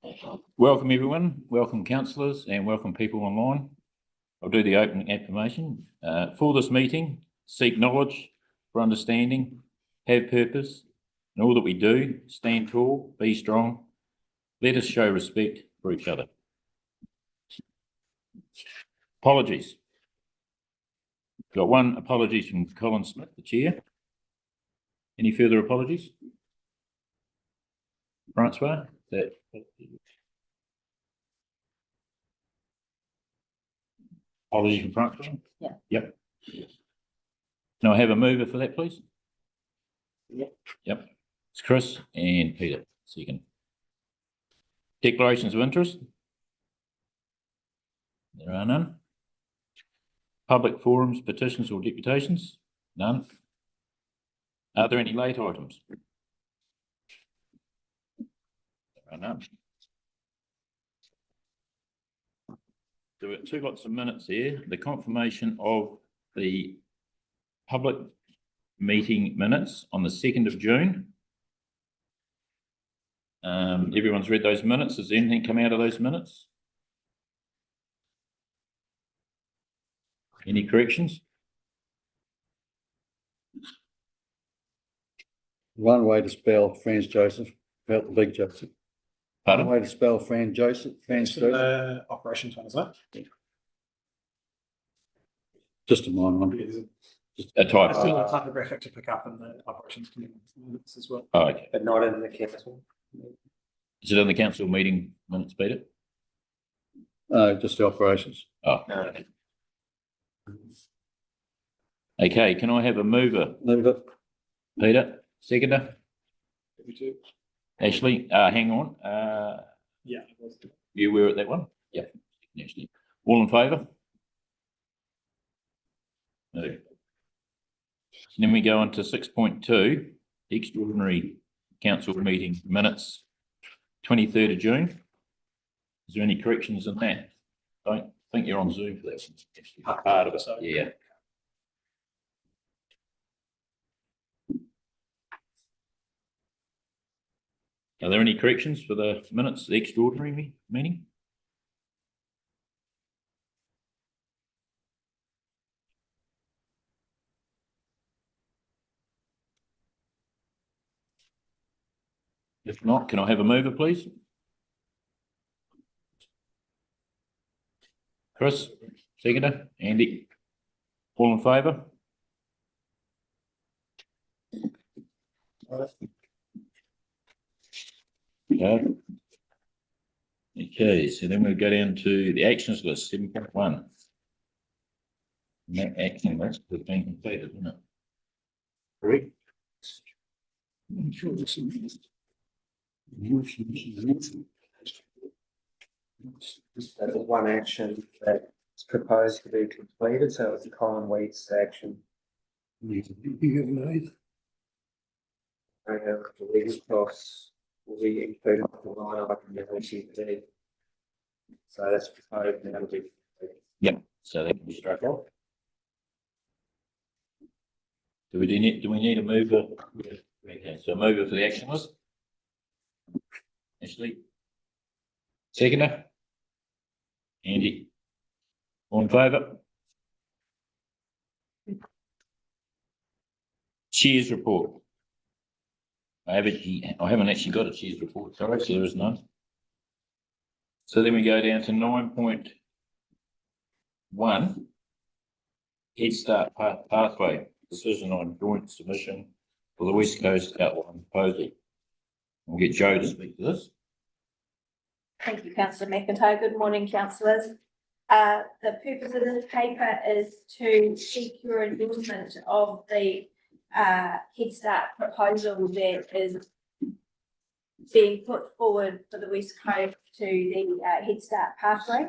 Welcome everyone, welcome councillors and welcome people online. I'll do the opening affirmation. For this meeting, seek knowledge for understanding, have purpose, in all that we do, stand tall, be strong. Let us show respect for each other. Apologies. Got one apologies from Colin Smith, the chair. Any further apologies? Francois? Apologies from Francois? Yeah. Yep. Can I have a mover for that, please? Yep. It's Chris and Peter, second. Declarations of interest? There are none. Public forums, petitions or deputations? None. Are there any late items? There are none. There were two lots of minutes here. The confirmation of the public meeting minutes on the 2nd of June. Everyone's read those minutes. Has anything come out of those minutes? Any corrections? One way to spell Franz Joseph, about the big Joseph. Pardon? One way to spell Franz Joseph, Operations one, is that? just a minor one. A type. Still a typographic to pick up in the operations committee minutes as well. Oh, okay. But not in the council. Is it in the council meeting minutes, Peter? Just the operations. Oh, No. okay. Can I have a mover? Move it. Peter, seconder? Me too. Ashley, hang on. Yeah. it was. You were at that one? Yep. Ashley. All in favour? No. Then we go on to 6.2, extraordinary council meeting minutes, 23rd of June. Is there any corrections in that? I don't think you're on Zoom for that one. Part of it, so. Yeah. Are there any corrections for the minutes, the extraordinary meeting? If not, can I have a mover, please? Chris, seconder, Andy. All in favour? Okay, so then we'll go down to the actions list, 7.1. That action list has been completed, isn't it? Correct. That was one action that's proposed to be completed, so it's a Colin Weeds action. I have the legal costs will be included in the line item in the LCD. So that's proposed and that'll be. Yep, so that can be struck off. Do we need a mover? Okay, so a mover for the action list? Ashley? Seconder? Andy? All in favour? Chair's report. I haven't actually got a chair's report, sorry, so there is none. So then we go down to 9.1. Head Start Pathway, decision on joint submission for the West Coast outline proposal. We'll get Joe to speak to this. Thank you, Councillor McIntyre. Good morning, councillors. The purpose of this paper is to seek your endorsement of the Head Start proposal that is being put forward for the West Coast to the Head Start pathway.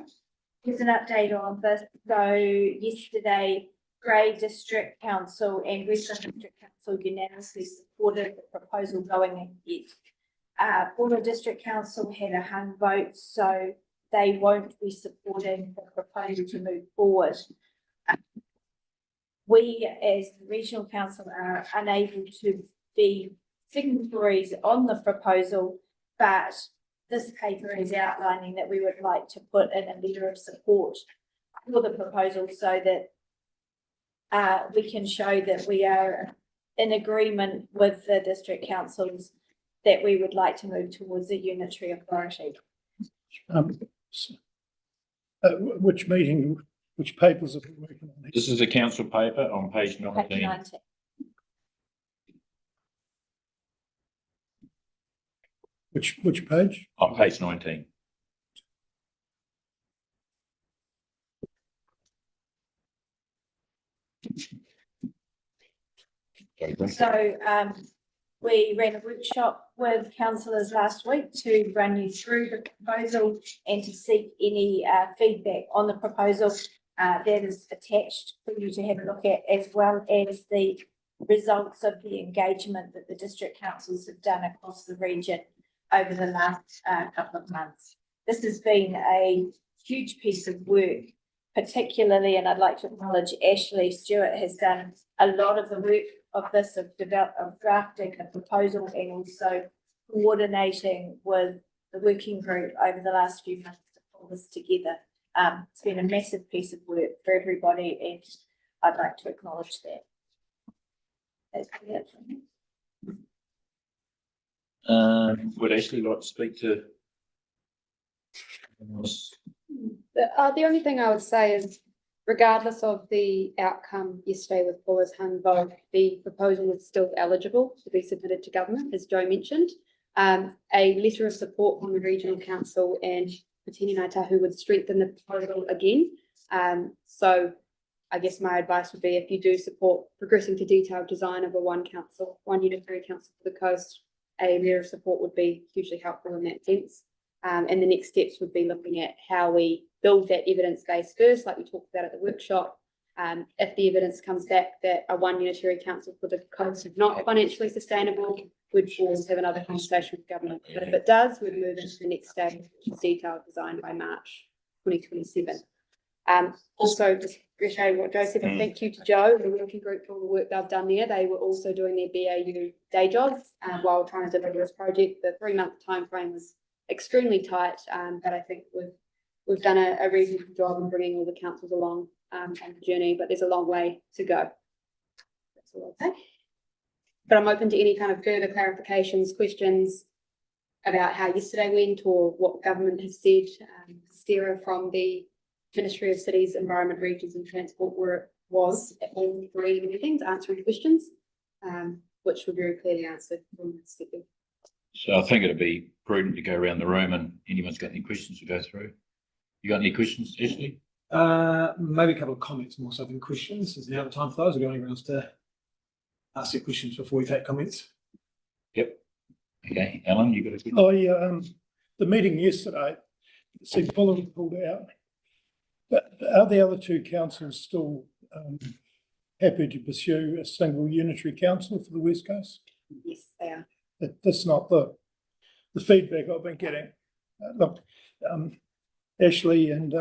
Here's an update on this. So yesterday, Grey District Council and Western District Council unanimously supported the proposal going ahead. Bournemouth District Council had a hung vote, so they won't be supporting the proposal to move forward. We, as the Regional Council, are unable to be signatories on the proposal, but this paper is outlining that we would like to put in a letter of support for the proposal so that we can show that we are in agreement with the district councils that we would like to move towards a unitary authority. Which meeting, which papers are we working on? This is a council paper on page Page 19. 19. Which page? On page 19. So, we ran a workshop with councillors last week to run you through the proposal and to seek any feedback on the proposal that is attached for you to have a look at, as well as the results of the engagement that the district councils have done across the region over the last couple of months. This has been a huge piece of work, particularly, and I'd like to acknowledge Ashley Stewart has done a lot of the work of this, of drafting a proposal and also coordinating with the working group over the last few months to pull this together. It's been a massive piece of work for everybody, and I'd like to acknowledge that. That's it from me. Would Ashley like to speak to? The only thing I would say is, regardless of the outcome yesterday with Fuller's Hung vote, the proposal is still eligible to be submitted to government, as Joe mentioned. A letter of support from the regional council and Petini Ngāi would strengthen the proposal again. So I guess my advice would be, if you do support progressing to detailed design of a one unitary council for the coast, a letter of support would be hugely helpful in that sense. And the next steps would be looking at how we build that evidence base first, like we talked about at the workshop. If the evidence comes back that a one unitary council for the coast is not financially sustainable, we'd always have another conversation with government. But if it does, we'd move into the next stage, which is detailed design by March 2027. Also, just reiterating what Joe said, but thank you to Joe and the working group for all the work they've done there. They were also doing their BAU day jobs while trying to deliver this project. The 3-month timeframe was extremely tight, but I think we've done a reasonable job in bringing all the councils along on the journey, but there's a long way to go. That's all I'll say. But I'm open to any kind of further clarifications, questions about how yesterday went or what government has said. Sarah from the Ministry of Cities, Environment, Regions and Transport, where it was at all 3 meetings answering questions, which were very clearly answered from the perspective. So I think it'd be prudent to go around the room, and anyone's got any questions to go through. You got any questions, Ashley? Maybe a couple of comments more so than questions. Is there other time for those? Are going around to ask your questions before we take comments? Yep. Okay, Alan, you got a question? Oh, yeah, the meeting yesterday, said Fuller pulled out. But are the other 2 councils still happy to pursue a single unitary council for the West Coast? Yes, they are. That's not the feedback I've been getting. Look, Ashley, and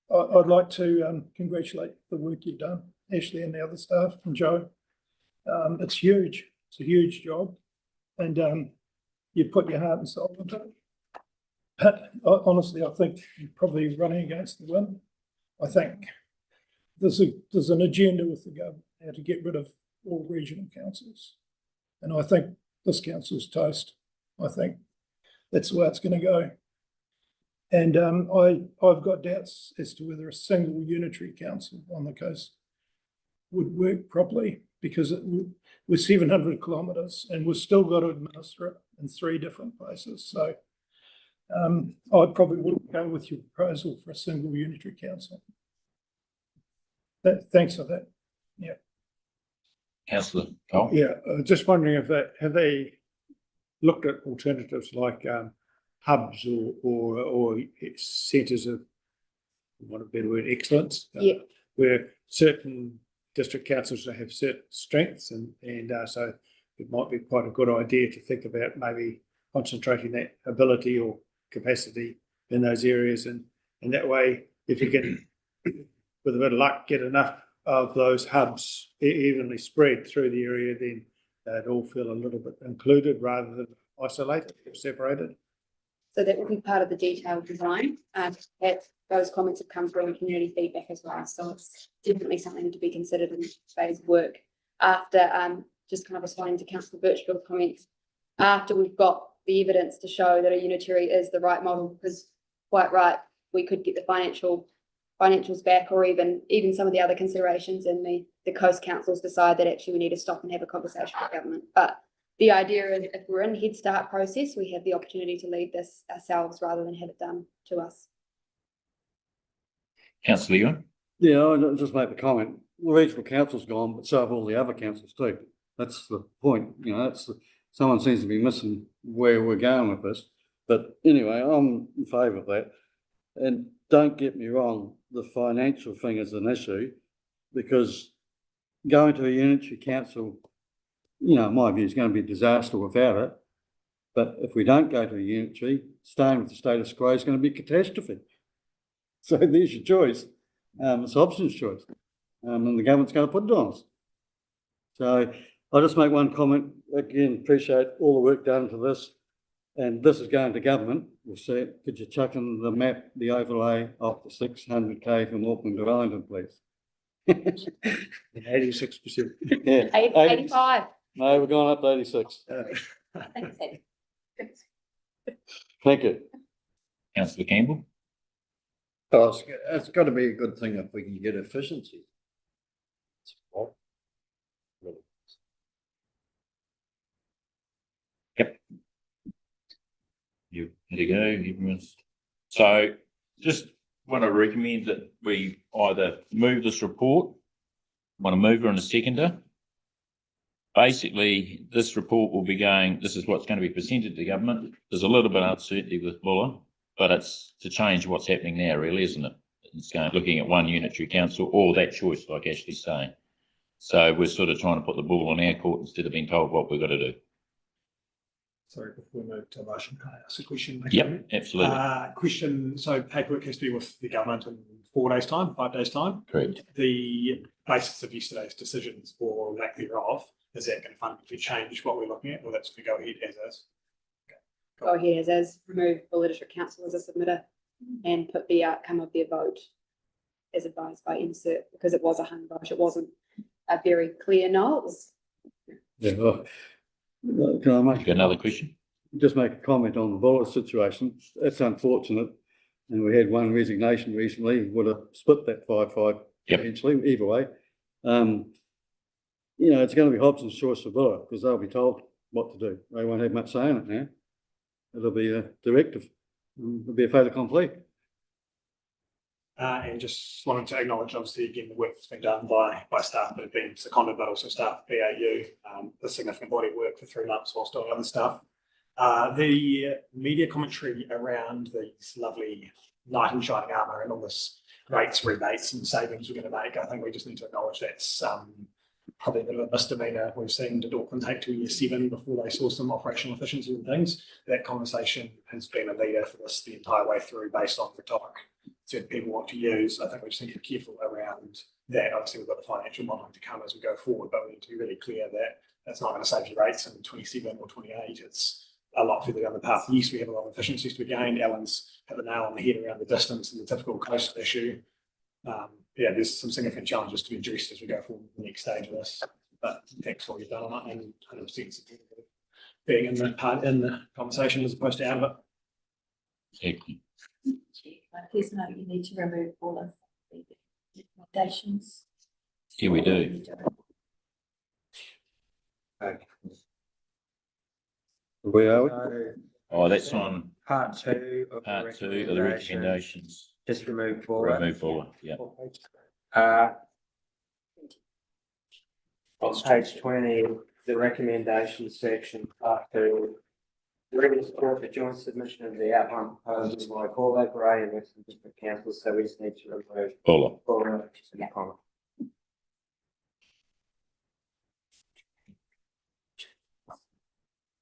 I'd like to congratulate the work you've done, Ashley and the other staff, and Joe. It's huge. It's a huge job, and you put your heart and soul into it. But honestly, I think you're probably running against the wind. I think there's an agenda with the government how to get rid of all regional councils. And I think this council's toast. I think that's the way it's going to go. And I've got doubts as to whether a single unitary council on the coast would work properly, because we're 700 kilometres and we've still got to administer it in 3 different places. So I probably wouldn't go with your proposal for a single unitary council. Thanks for that. Yeah. Councillor Cole? Yeah, just wondering if have they looked at alternatives like hubs or centres of, what a better word, excellence? Yeah. Where certain district councils have certain strengths, and so it might be quite a good idea to think about maybe concentrating that ability or capacity in those areas, and that way, if you can, with a bit of luck, get enough of those hubs evenly spread through the area, then they'd all feel a little bit included rather than isolated or separated. So that will be part of the detailed design. That those comments have come through in community feedback as well. So it's definitely something to be considered in phase work. After just kind of responding to Councillor Birchfield's comments, after we've got the evidence to show that a unitary is the right model, because quite right, we could get the financials back, or even some of the other considerations, and the coast councils decide that actually we need to stop and have a conversation with government. But the idea is, if we're in the Head Start process, we have the opportunity to lead this ourselves rather than have it done to us. Councillor Ewan? Yeah, I'll just make the comment. The regional council's gone, but so have all the other councils too. That's the point, you know, someone seems to be missing where we're going with this. But anyway, I'm in favour of that. And don't get me wrong, the financial thing is an issue, because going to a unitary council, you know, in my view, is going to be a disaster without it. But if we don't go to a unitary, staying with the status quo is going to be a catastrophe. So there's your choice. It's Hobson's choice. And the government's going to put it on us. So I'll just make one comment. Again, appreciate all the work done for this. And this is going to government. We'll see it. Could you chuck in the map, the overlay of the 600k from Auckland to Wellington, please? 86%. Yeah. 85. No, we're going up to 86. Thank you. Councillor Campbell? Oh, it's got to be a good thing if we can get efficiency. You ready to go? Everyone's. So just want to recommend that we either move this report, want to move her and a seconder. Basically, this report will be going, this is what's going to be presented to government. There's a little bit of uncertainty with Buller, but it's to change what's happening now, really, isn't it? It's going, looking at one unitary council or that choice, like Ashley's saying. So we're sort of trying to put the ball on our court instead of being told what we've got to do. Sorry, before we move to a motion, can I ask a question? Yep, absolutely. Question, so paperwork has to be with the government in 4 days' time, 5 days' time. Correct. The basis of yesterday's decisions, or lack thereof, is that going to fundamentally change what we're looking at, or that's going to go ahead as is? Go ahead as remove Buller District Council as a submitter and put the outcome of their vote as advised by insert, because it was a hung vote. It wasn't a very clear no. It was. Yeah. Well, can I make You got another question? just make a comment on the Buller situation? It's unfortunate. And we had one resignation recently, would have split that 5-5 Yep. eventually, either way. You know, it's going to be Hobson's choice for Buller, because they'll be told what to do. They won't have much say in it now. It'll be a directive. It'll be a fait accompli. And just wanted to acknowledge, obviously, again, the work that's been done by staff that have been seconded, but also staff at BAU, the significant body of work for 3 months whilst doing other stuff. The media commentary around these lovely knight in shining armour and all this rates, rebates and savings we're going to make, I think we just need to acknowledge that's probably a bit of a misdemeanor. We've seen Did Auckland take to year 7 before they saw some operational efficiency and things. That conversation has been a leader for this the entire way through based on rhetoric certain people want to use. I think we just need to be careful around that. Obviously, we've got the financial modelling to come as we go forward, but we need to be really clear that that's not going to save you rates in 27 or 28. It's a lot further down the path. Yes, we have a lot of efficiencies to be gained. Alan's hit the nail on the head around the distance and the typical coast issue. Yeah, there's some significant challenges to be addressed as we go forward in the next stage of this. But thanks for what you've done on it, and 100% being in the conversation as opposed to out of it. Exactly. Please note you need to remove all of the recommendations. Here we do. Where are we? So, Oh, that's on part 2 of part 2 of the recommendations. Just remove Buller. Remove Buller, yeah. On page 20, the recommendation section, part 2. Really support the joint submission of the outline proposals by Corvo Bray and Western District Council, so we just need to remove Buller. Buller in the comment.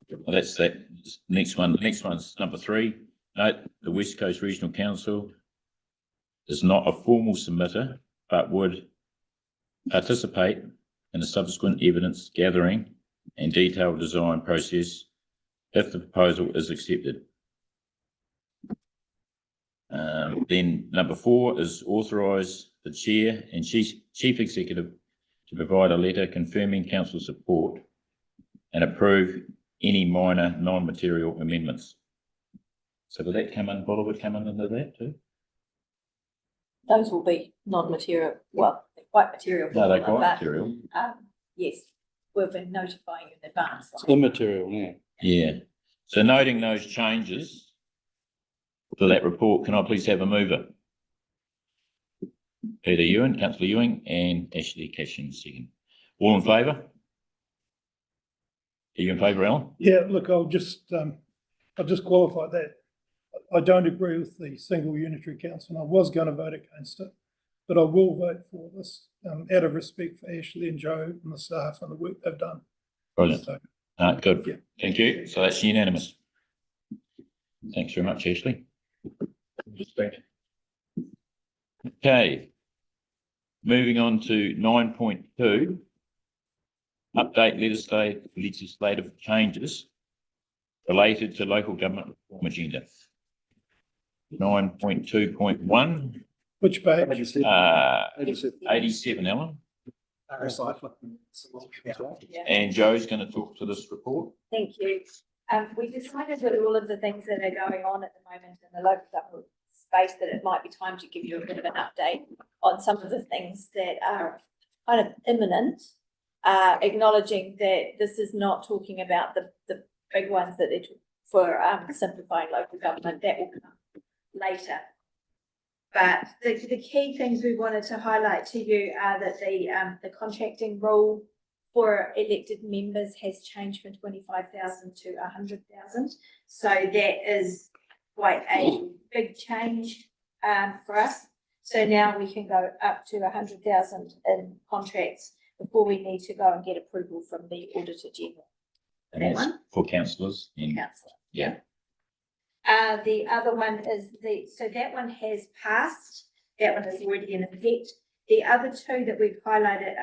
Well, that's that. Next one. The next one's number 3. Note the West Coast Regional Council is not a formal submitter, but would participate in the subsequent evidence gathering and detailed design process if the proposal is accepted. Then number 4 is authorise the chair and chief executive to provide a letter confirming council support and approve any minor non-material amendments. So will that come in, Bola would come in under that too? Those will be non-material, well, they're quite material. No, they're but, quite material. Yes, we've been notifying you in advance. It's immaterial now. Yeah. So noting those changes to that report, can I please have a mover? Peter Ewing, councillor Ewing, and Ashley Cashin second. All in favour? Are you in favour, Alan? Yeah, look, I'll just qualify that. I don't agree with the single unitary council, and I was going to vote against it, but I will vote for this out of respect for Ashley and Joe and the staff and the work they've done. Brilliant. So, Good. Yeah. Thank you. So that's unanimous. Thanks very much, Ashley. Okay. Moving on to 9.2. Update legislative changes related to local government reform agenda. 9.2.1, which page? 87, Ellen. Recycling. And Joe's going to talk to this report. Thank you. We decided with all of the things that are going on at the moment in the local government space that it might be time to give you a bit of an update on some of the things that are kind of imminent, acknowledging that this is not talking about the big ones that they're for simplifying local government. That will come later. But the key things we wanted to highlight to you are that the contracting rule for elected members has changed from 25,000 to 100,000. So that is quite a big change for us. So now we can go up to 100,000 in contracts before we need to go and get approval from the Auditor General. And That that's one? for councillors. Councillor. Yeah. The other one is so that one has passed. That one is already in effect. The other two that we've highlighted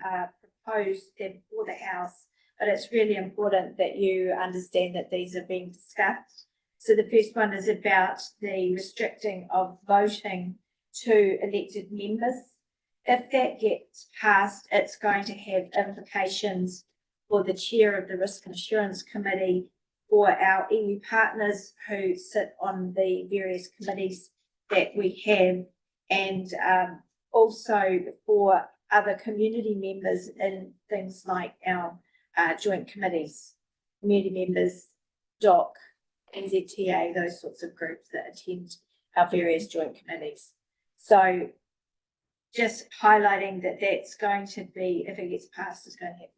are proposed, they're for the House, but it's really important that you understand that these are being discussed. So the first one is about the restricting of voting to elected members. If that gets passed, it's going to have implications for the chair of the Risk and Assurance Committee, for our iwi partners who sit on the various committees that we have, and also for other community members in things like our joint committees, community members, DOC, NZTA, those sorts of groups that attend our various joint committees. So just highlighting that that's going to be, if it gets passed, it's going to have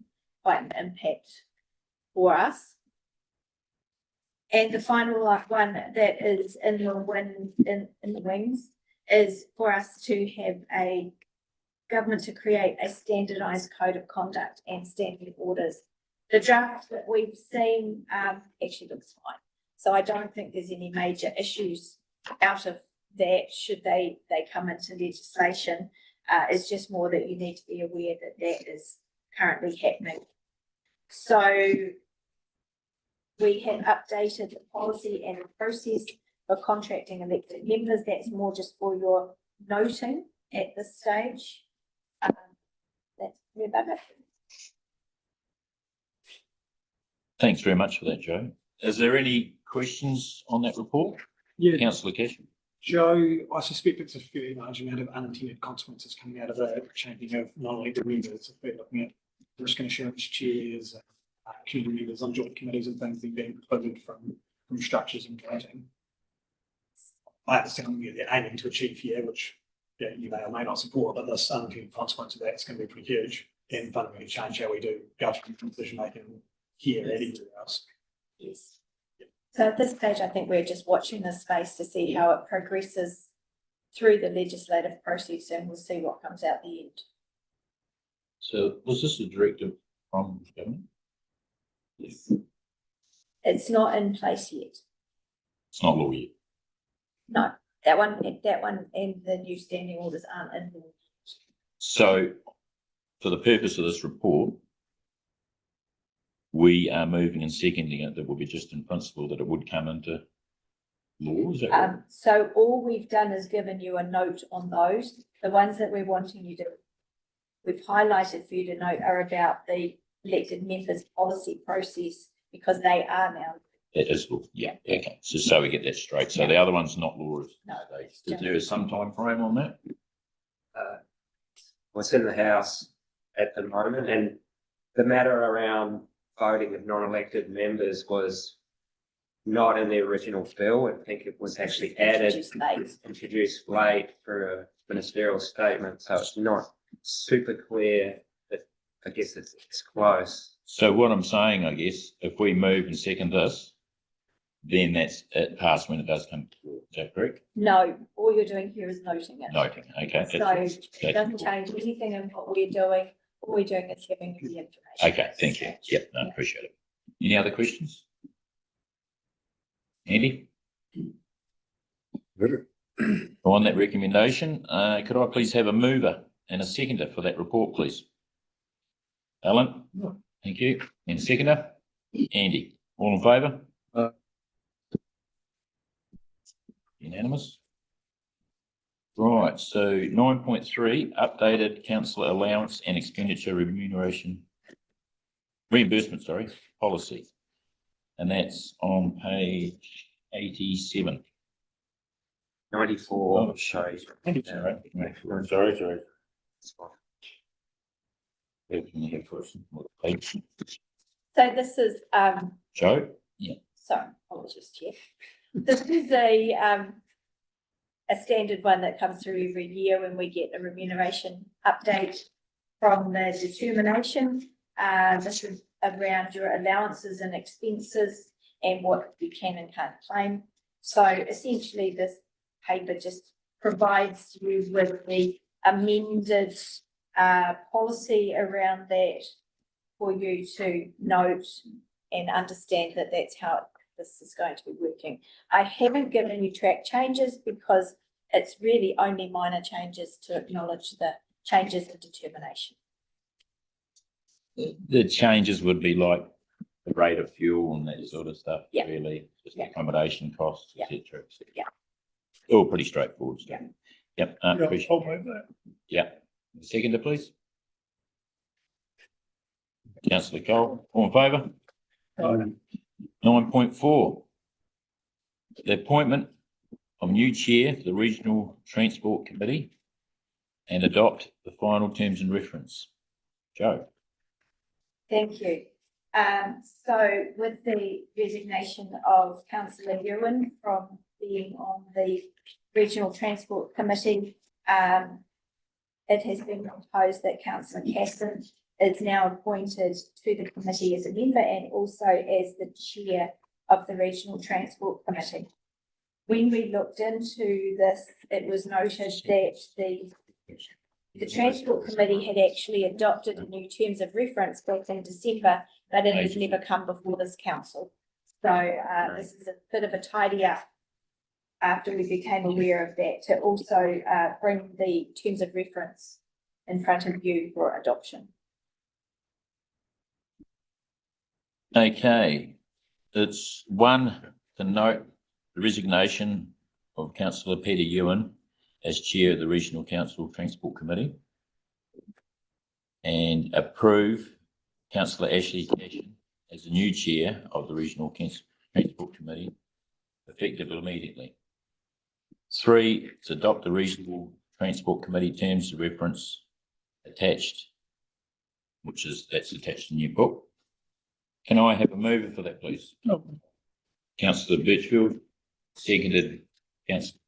quite an impact for us. And the final one that is in the wings is for us to have a government to create a standardised code of conduct and standing orders. The draft that we've seen actually looks fine. So I don't think there's any major issues out of that should they come into legislation. It's just more that you need to be aware that that is currently happening. So we have updated the policy and the process for contracting elected members. That's more just for your noting at this stage. That's about it. Thanks very much for that, Joe. Is there any questions on that report? Yeah, Councillor Cashin. Joe, I suspect it's a fairly large amount of unintended consequences coming out of the changing of non-elected members. If we're looking at risk and assurance chairs, community members on joint committees and things that are being excluded from structures and voting. I understand what they're aiming to achieve here, which you may or may not support, but this unintended consequence of that is going to be pretty huge and fundamentally change how we do government decision making here and anywhere else. Yes. So at this stage, I think we're just watching this space to see how it progresses through the legislative process, and we'll see what comes out the end. So was this a directive from government? Yes. It's not in place yet. It's not law yet. No, that one and the new standing orders aren't in law. So for the purpose of this report, we are moving and seconding it. That will be just in principle that it would come into laws. So all we've done is given you a note on those. The ones that we're wanting you to, we've highlighted for you to note are about the elected members policy process because they are now. That is law, yeah, okay, so we get that straight. So the other one's not laws. No. Is there some time frame on that? What's in the House at the moment, and the matter around voting of non-elected members was not in the original bill. I think it was actually added, introduced late for a ministerial statement, so it's not super clear, but I guess it's close. So what I'm saying, I guess, if we move and second this, then that's it passed when it does come to law. Is that correct? No, all you're doing here is noting it. Noting, okay. So it doesn't change anything in what we're doing. All we're doing is giving you the information. Okay, thank you. Yep, no, appreciate it. Any other questions? Andy? On that recommendation, could I please have a mover and a seconder for that report, please? Alan? Thank you. And a seconder? Andy? All in favour? Unanimous? Right, so 9.3, updated councillor allowance and expenditure reimbursement, policy. And that's on page 87. 94 Oh, shows. Sorry. Here first. So this is, Joe? sorry, apologies, Chair. This is a standard one that comes through every year when we get a remuneration update from the determination. This is around your allowances and expenses and what you can and can't claim. So essentially this paper just provides you with the amended policy around that for you to note and understand that that's how this is going to be working. I haven't given you track changes because it's really only minor changes to acknowledge the changes in determination. The changes would be like the rate of fuel and that sort of stuff, Yeah. really, just Yeah. accommodation costs, Yeah. et cetera, et cetera. Yeah. All pretty straightforward stuff. Yep, I'll appreciate move that. Yeah. Seconder, please. Councillor Cole, all in favour? 9.4. The appointment of new chair for the Regional Transport Committee and adopt the final terms and reference. Joe? Thank you. So with the resignation of councillor Ewan from being on the Regional Transport Committee, it has been proposed that councillor Casson is now appointed to the committee as a member and also as the chair of the Regional Transport Committee. When we looked into this, it was noted that the Transport Committee had actually adopted a new terms of reference back in December, but it has never come before this council. So this is a bit of a tidy up after we became aware of that, to also bring the terms of reference in front of you for adoption. Okay, it's one to note the resignation of councillor Peter Ewan as chair of the Regional Council Transport Committee and approve councillor Ashley Cashin as the new chair of the Regional Transport Committee effective immediately. 3, to adopt the Regional Transport Committee terms of reference attached, that's attached in your book. Can I have a mover for that, please? No. Councillor Birchfield, seconded councillor.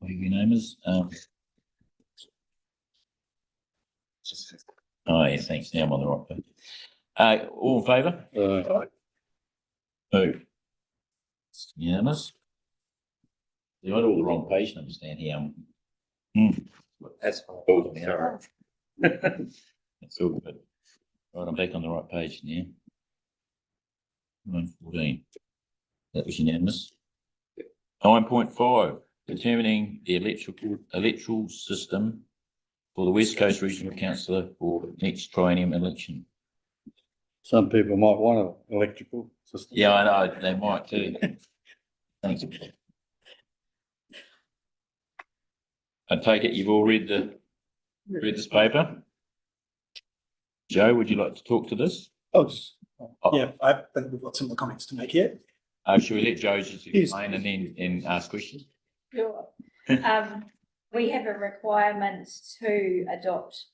Whatever your name is. Oh, yeah, thanks. Now I'm on the right page. All in favour? Move. Unanimous. You got all the wrong page numbers down here. That's fine. Oh, yeah. That's all good. Right, I'm back on the right page now. 9.14. That was unanimous. 9.5, determining the electoral system for the West Coast Regional Councillor for next triennium election. Some people might want an electrical system. Yeah, I know, they might too. Thank you. I take it you've all read this paper? Joe, would you like to talk to this? Yeah, I think we've got some more comments to make here. Should we let Joe just explain and ask questions? Sure. We have a requirement to adopt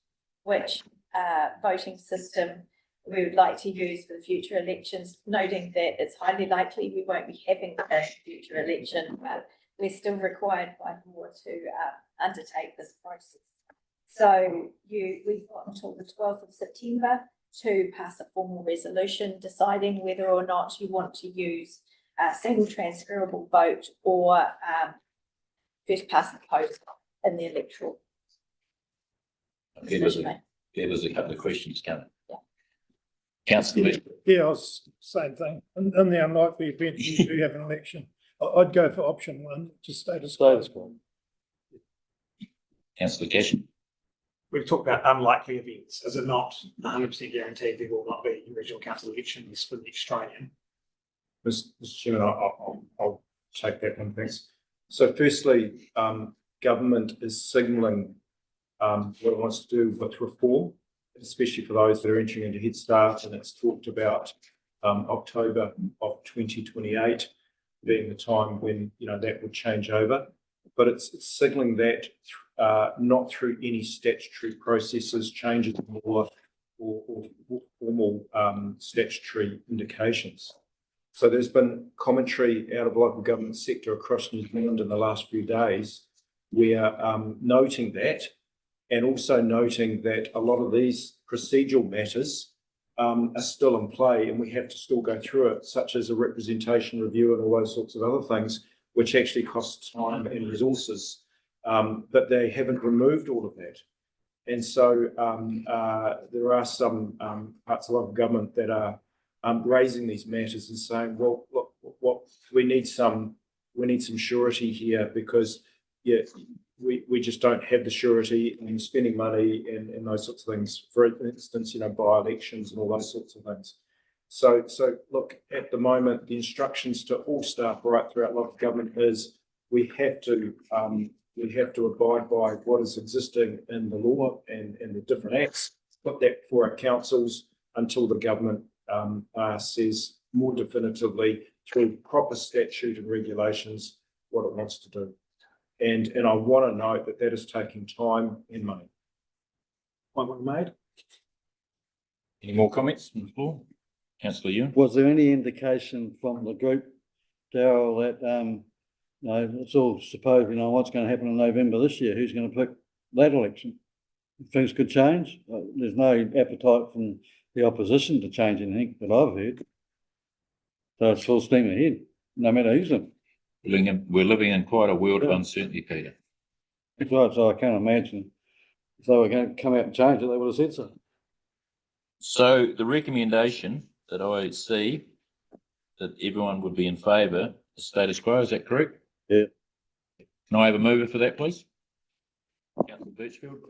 which voting system we would like to use for the future elections, noting that it's highly likely we won't be having a future election, but we're still required by law to undertake this process. So we've got until the 12th of September to pass a formal resolution deciding whether or not you want to use a single transferable vote or first past the post in the electoral. There was a couple of questions coming. Yeah. Yeah, Councillor I was same thing. In the unlikely event you do have an election, I'd go for option one, just status quo. Councillor Cashin. We've talked about unlikely events. Is it not 100% guaranteed there will not be regional council elections for the Australian? Mr. Chairman, I'll take that one, thanks. So firstly, government is signalling what it wants to do with reform, especially for those that are entering into Head Start, and it's talked about October of 2028 being the time when that would change over. But it's signalling that not through any statutory processes, changes in law or formal statutory indications. So there's been commentary out of the local government sector across New Zealand in the last few days. We are noting that, and also noting that a lot of these procedural matters are still in play, and we have to still go through it, such as a representation review and all those sorts of other things, which actually costs time and resources. But they haven't removed all of that. And so there are some parts of local government that are raising these matters and saying, well, look, what we need some surety here, because we just don't have the surety and spending money and those sorts of things. For instance, by elections and all those sorts of things. So look, at the moment, the instructions to all staff right throughout local government is we have to abide by what is existing in the law and the different acts, put that for our councils until the government says more definitively through proper statute and regulations what it wants to do. And I want to note that is taking time and money. Point well made. Any more comments from the floor? Councillor Ewan. Was there any indication from the group, Darryl, that it's all supposed, what's going to happen in November this year? Who's going to pick that election? Things could change. There's no appetite from the opposition to change anything that I've heard. So it's full steam ahead, no matter who's in. We're living in quite a world of uncertainty, Peter. That's right, so I can't imagine if they were going to come out and change it, they would have said so. So the recommendation that I see that everyone would be in favour is status quo, is that correct? Yeah. Can I have a mover for that, please? Councillor Birchfield.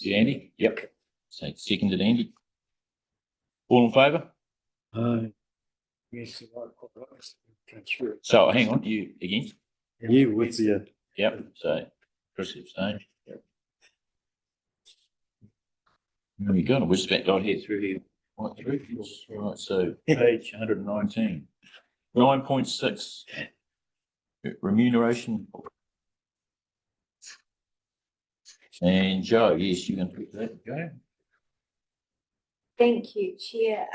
Andy? Yep. So seconded, Andy. All in favour? Yes. So hang on, you again? You with the Yep, so Chris abstained. There we go, we're just about got here through here. Right through, right, so page 119. 9.6. Remuneration. And Joe, yes, you can put that, go. Thank you, Chair.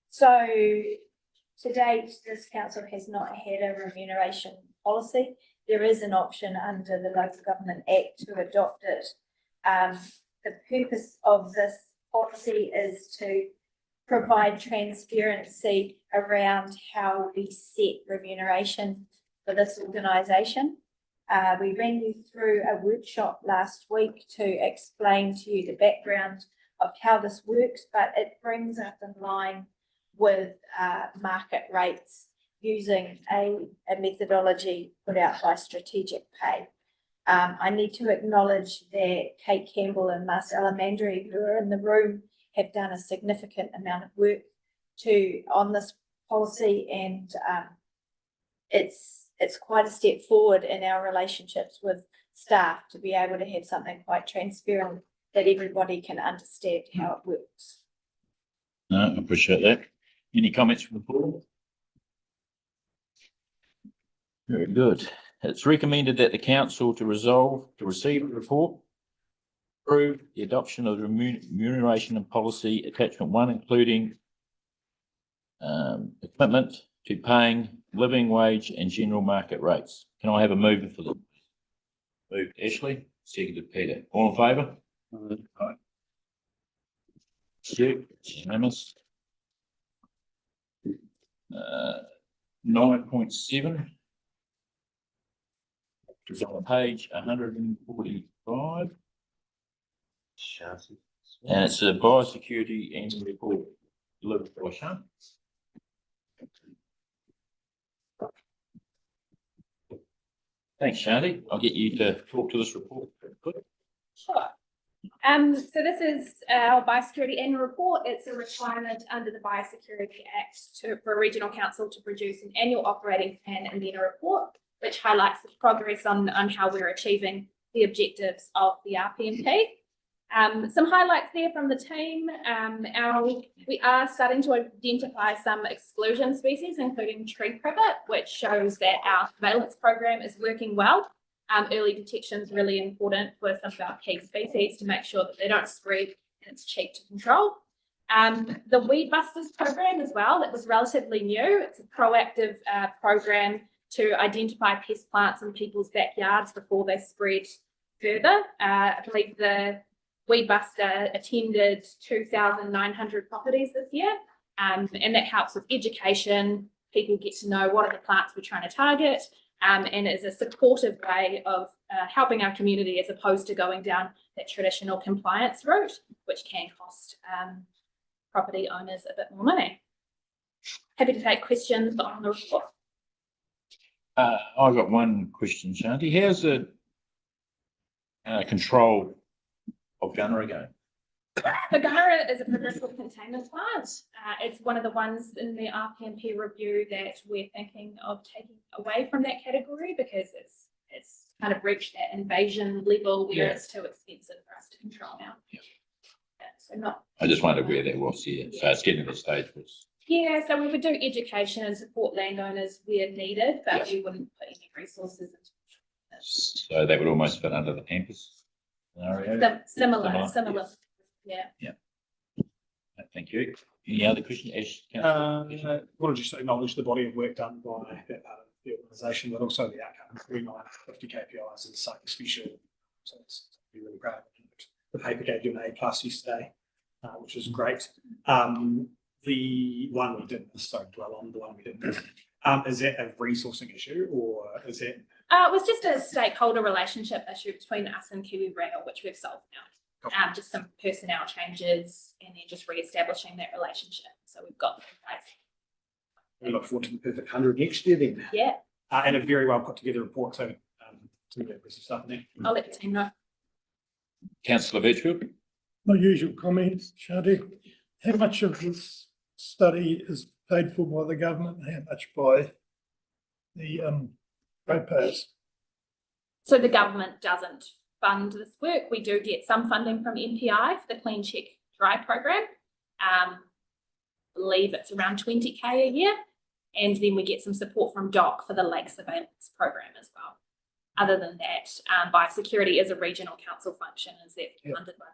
So to date, this council has not had a remuneration policy. There is an option under the Local Government Act to adopt it. The purpose of this policy is to provide transparency around how we set remuneration for this organisation. We ran you through a workshop last week to explain to you the background of how this works, but it brings us in line with market rates using a methodology put out by Strategic Pay. I need to acknowledge that Kate Campbell and Marcella Mandry, who are in the room, have done a significant amount of work on this policy, and it's quite a step forward in our relationships with staff to be able to have something quite transparent that everybody can understand how it works. No, I appreciate that. Any comments from the board? Very good. It's recommended that the council to resolve to receive a report, approve the adoption of the remuneration and policy attachment 1, including a commitment to paying living wage and general market rates. Can I have a mover for them? Moved Ashley, seconded Peter. All in favour? Aye. Thank you. Unanimous. 9.7. Is on page 145. And it's a biosecurity annual report delivered by Sean. Thanks, Shanti. I'll get you to talk to this report. Good. Sure. So this is our biosecurity annual report. It's a requirement under the Biosecurity Act for a regional council to produce an annual operating plan and then a report, which highlights the progress on how we're achieving the objectives of the RPMP. Some highlights there from the team. We are starting to identify some exclusion species, including tree privet, which shows that our surveillance program is working well. Early detection is really important for some of our key species to make sure that they don't spread and it's cheap to control. The Weed Busters program as well, that was relatively new. It's a proactive program to identify pest plants in people's backyards before they spread further. I believe the Weed Buster attended 2,900 properties this year, and that helps with education. People get to know what are the plants we're trying to target, and is a supportive way of helping our community as opposed to going down that traditional compliance route, which can cost property owners a bit more money. Happy to take questions on the report. I've got one question, Shanti. How's the control of gunnery going? The gunnery is a provincial containment plant. It's one of the ones in the RPMP review that we're thinking of taking away from that category because it's kind of reached that invasion level where it's too expensive for us to control now. Yeah. So not. I just wondered where that was here. So it's getting to the stage where it's. Yeah, so we would do education and support landowners where needed, but we wouldn't put any resources into it. So that would almost fit under the campus scenario. Similar. Yeah. Thank you. Any other question? Ash? Want to just acknowledge the body of work done by that part of the organisation, but also the outcome. 50 KPIs is something special. So it's be really proud of it. The paper gave you an A+ yesterday, which is great. The one we didn't, sorry, dwell on the one we didn't. Is that a resourcing issue or is it? It was just a stakeholder relationship issue between us and Kiwi Rail, which we've solved now. Just some personnel changes and then just re-establishing that relationship. So we've got them in place. We look forward to the perfect 100 next year then. Yeah. And a very well put together report too. Some really impressive stuff in there. I'll let the team know. Councillor Vetchfield? My usual comments, Shanti. How much of this study is paid for by the government and how much by the ratepayers? So the government doesn't fund this work. We do get some funding from MPI for the Clean Check Dry program. I believe it's around 20k a year. And then we get some support from DOC for the lake surveillance program as well. Other than that, biosecurity is a regional council function, is that funded by the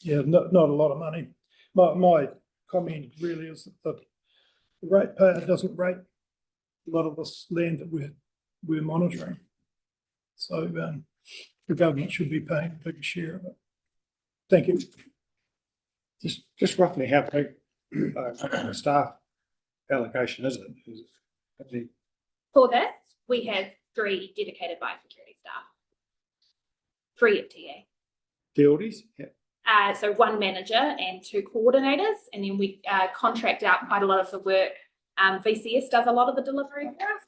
Yeah, not a lot of money. My comment really is that the ratepayer doesn't rate a lot of this land that we're monitoring. So the government should be paying a bigger share of it. Thank you. Just roughly how big staff allocation is it? For that, we have 3 dedicated biosecurity staff. 3 FTE. Fieldies? Yeah. So 1 manager and 2 coordinators, and then we contract out quite a lot of the work. VCS does a lot of the delivery for us,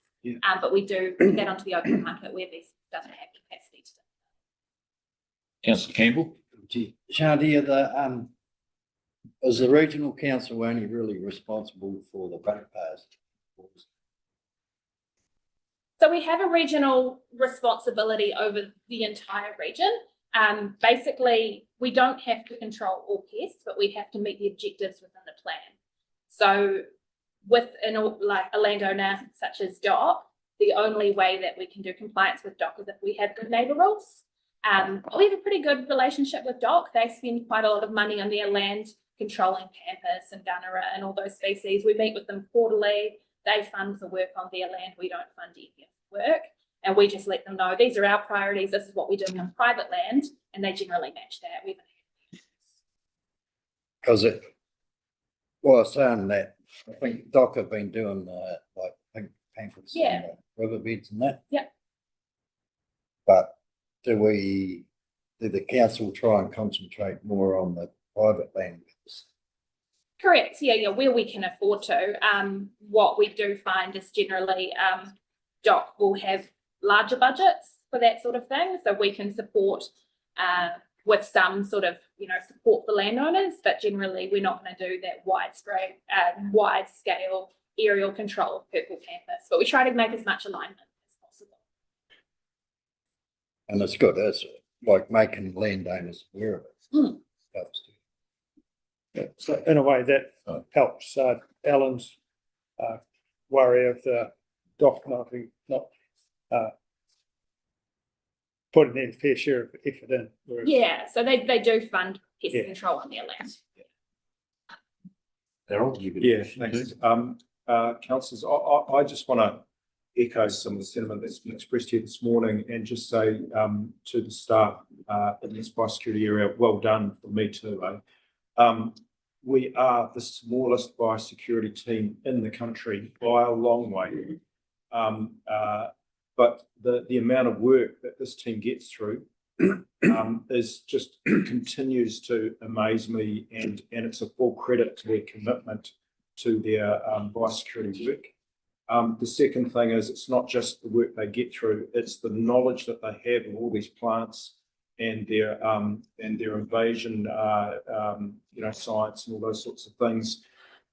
but we do put that onto the open market where VCS doesn't have capacity to do. Councillor Campbell? Shanti, is the regional council only really responsible for the ratepayers? So we have a regional responsibility over the entire region. Basically, we don't have to control all pests, but we have to meet the objectives within the plan. So with like a landowner such as DOC, the only way that we can do compliance with DOC is if we have good neighbour rules. We have a pretty good relationship with DOC. They spend quite a lot of money on their land controlling pampas and gunnera and all those species. We meet with them quarterly. They fund the work on their land. We don't fund any of the work. And we just let them know these are our priorities. This is what we're doing on private land. And they generally match that. We Because it, well, saying that, I think Doc have been doing like pink pamphlets. Yeah. Riverbeds and that. Yep. But do the council try and concentrate more on the private land? Correct. Yeah, where we can afford to. What we do find is generally DOC will have larger budgets for that sort of thing. So we can support with some sort of, support the landowners, but generally we're not going to do that wide scale aerial control of purple campus. But we try to make as much alignment as possible. And it's good. It's like making landowners aware of it. Mm. Helps too. Yeah, so in a way that helps Alan's worry of the DOC not putting their fair share of effort in. Yeah, so they do fund pest Yeah. control on their land. Darryl, you could. Yeah, thanks. Councillors, I just want to echo some of the sentiment that's been expressed here this morning and just say to the staff in this biosecurity area, well done for me too. We are the smallest biosecurity team in the country by a long way. But the amount of work that this team gets through is just continues to amaze me, and it's a full credit to their commitment to their biosecurity work. The second thing is it's not just the work they get through, it's the knowledge that they have of all these plants and their invasion, science and all those sorts of things.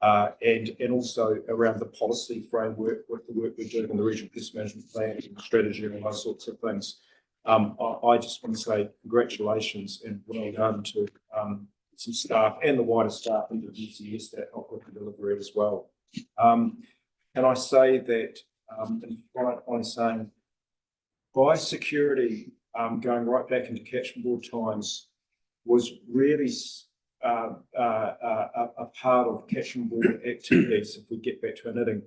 And also around the policy framework with the work we're doing in the regional pest management plan and strategy and all those sorts of things. I just want to say congratulations and well done to some staff and the wider staff in the VCS that help with the delivery as well. Can I say that on saying biosecurity going right back into catchment board times was really a part of catchment board activities, if we get back to our knitting,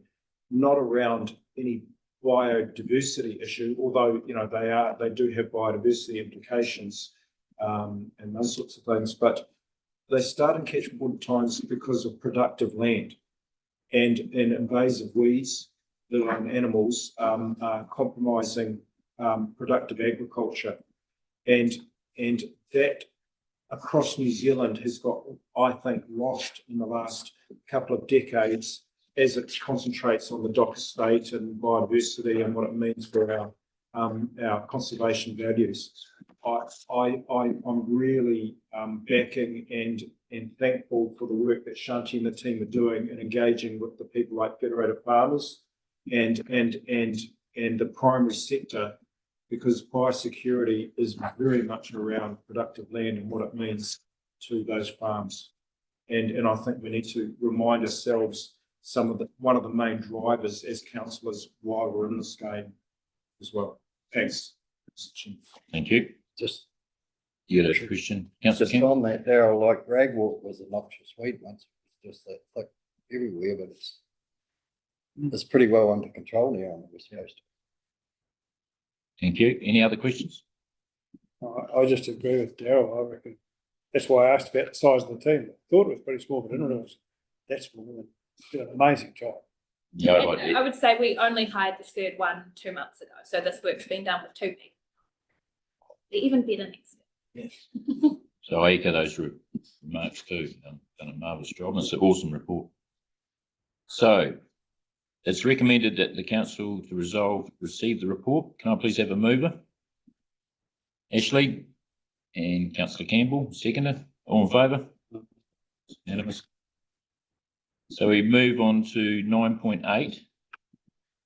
not around any biodiversity issue, although they do have biodiversity implications and those sorts of things, but they start in catchment board times because of productive land and invasive weeds, little animals compromising productive agriculture, and that across New Zealand has got, I think, lost in the last couple of decades as it concentrates on the DOC estate and biodiversity and what it means for our conservation values. I'm really backing and thankful for the work that Shanti and the team are doing and engaging with the people like Federated Farmers and the primary sector, because biosecurity is very much around productive land and what it means to those farms. And I think we need to remind ourselves one of the main drivers as councillors while we're in this game as well. Thanks. Thank you. Just You got a question, Councillor Just Campbell? on that, Darryl, like ragwort was a noxious weed once, it's just that thick everywhere, but it's pretty well under control now on the West Coast. Thank you. Any other questions? I just agree with Darryl. I reckon that's why I asked about the size of the team. I thought it was pretty small, but I didn't realise that small. Did an amazing job. Yeah, And I would say we only hired the third one 2 months ago, so this work's been done with 2 people. They're even better next year. Yes. So I echo those remarks too. Done a marvellous job. It's an awesome report. So it's recommended that the council to receive the report. Can I please have a mover? Ashley and Councillor Campbell, seconder. All in favour? Unanimous. So we move on to 9.8,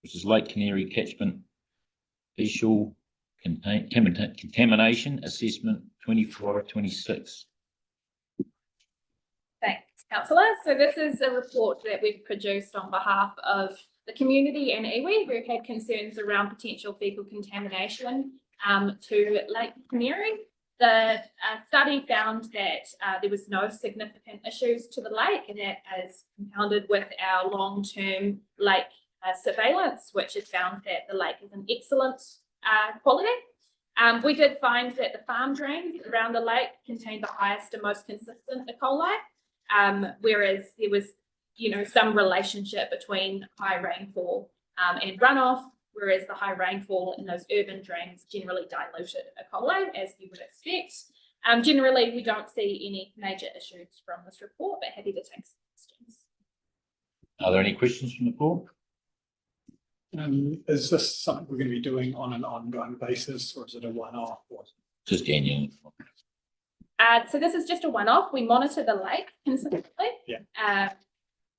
which is Lake Canary Catchment Official Contamination Assessment 24-26. Thanks, councillor. So this is a report that we've produced on behalf of the community and iwi who had concerns around potential fecal contamination to Lake Canary. The study found that there was no significant issues to the lake, and that is compounded with our long-term lake surveillance, which has found that the lake is an excellent quality. We did find that the farm drains around the lake contained the highest and most consistent E. coli, whereas there was, some relationship between high rainfall and runoff, whereas the high rainfall in those urban drains generally diluted E. coli, as you would expect. Generally, we don't see any major issues from this report, but happy to take some questions. Are there any questions from the floor? Is this something we're going to be doing on an ongoing basis, or is it a one-off? Just annual. So this is just a one-off. We monitor the lake consistently.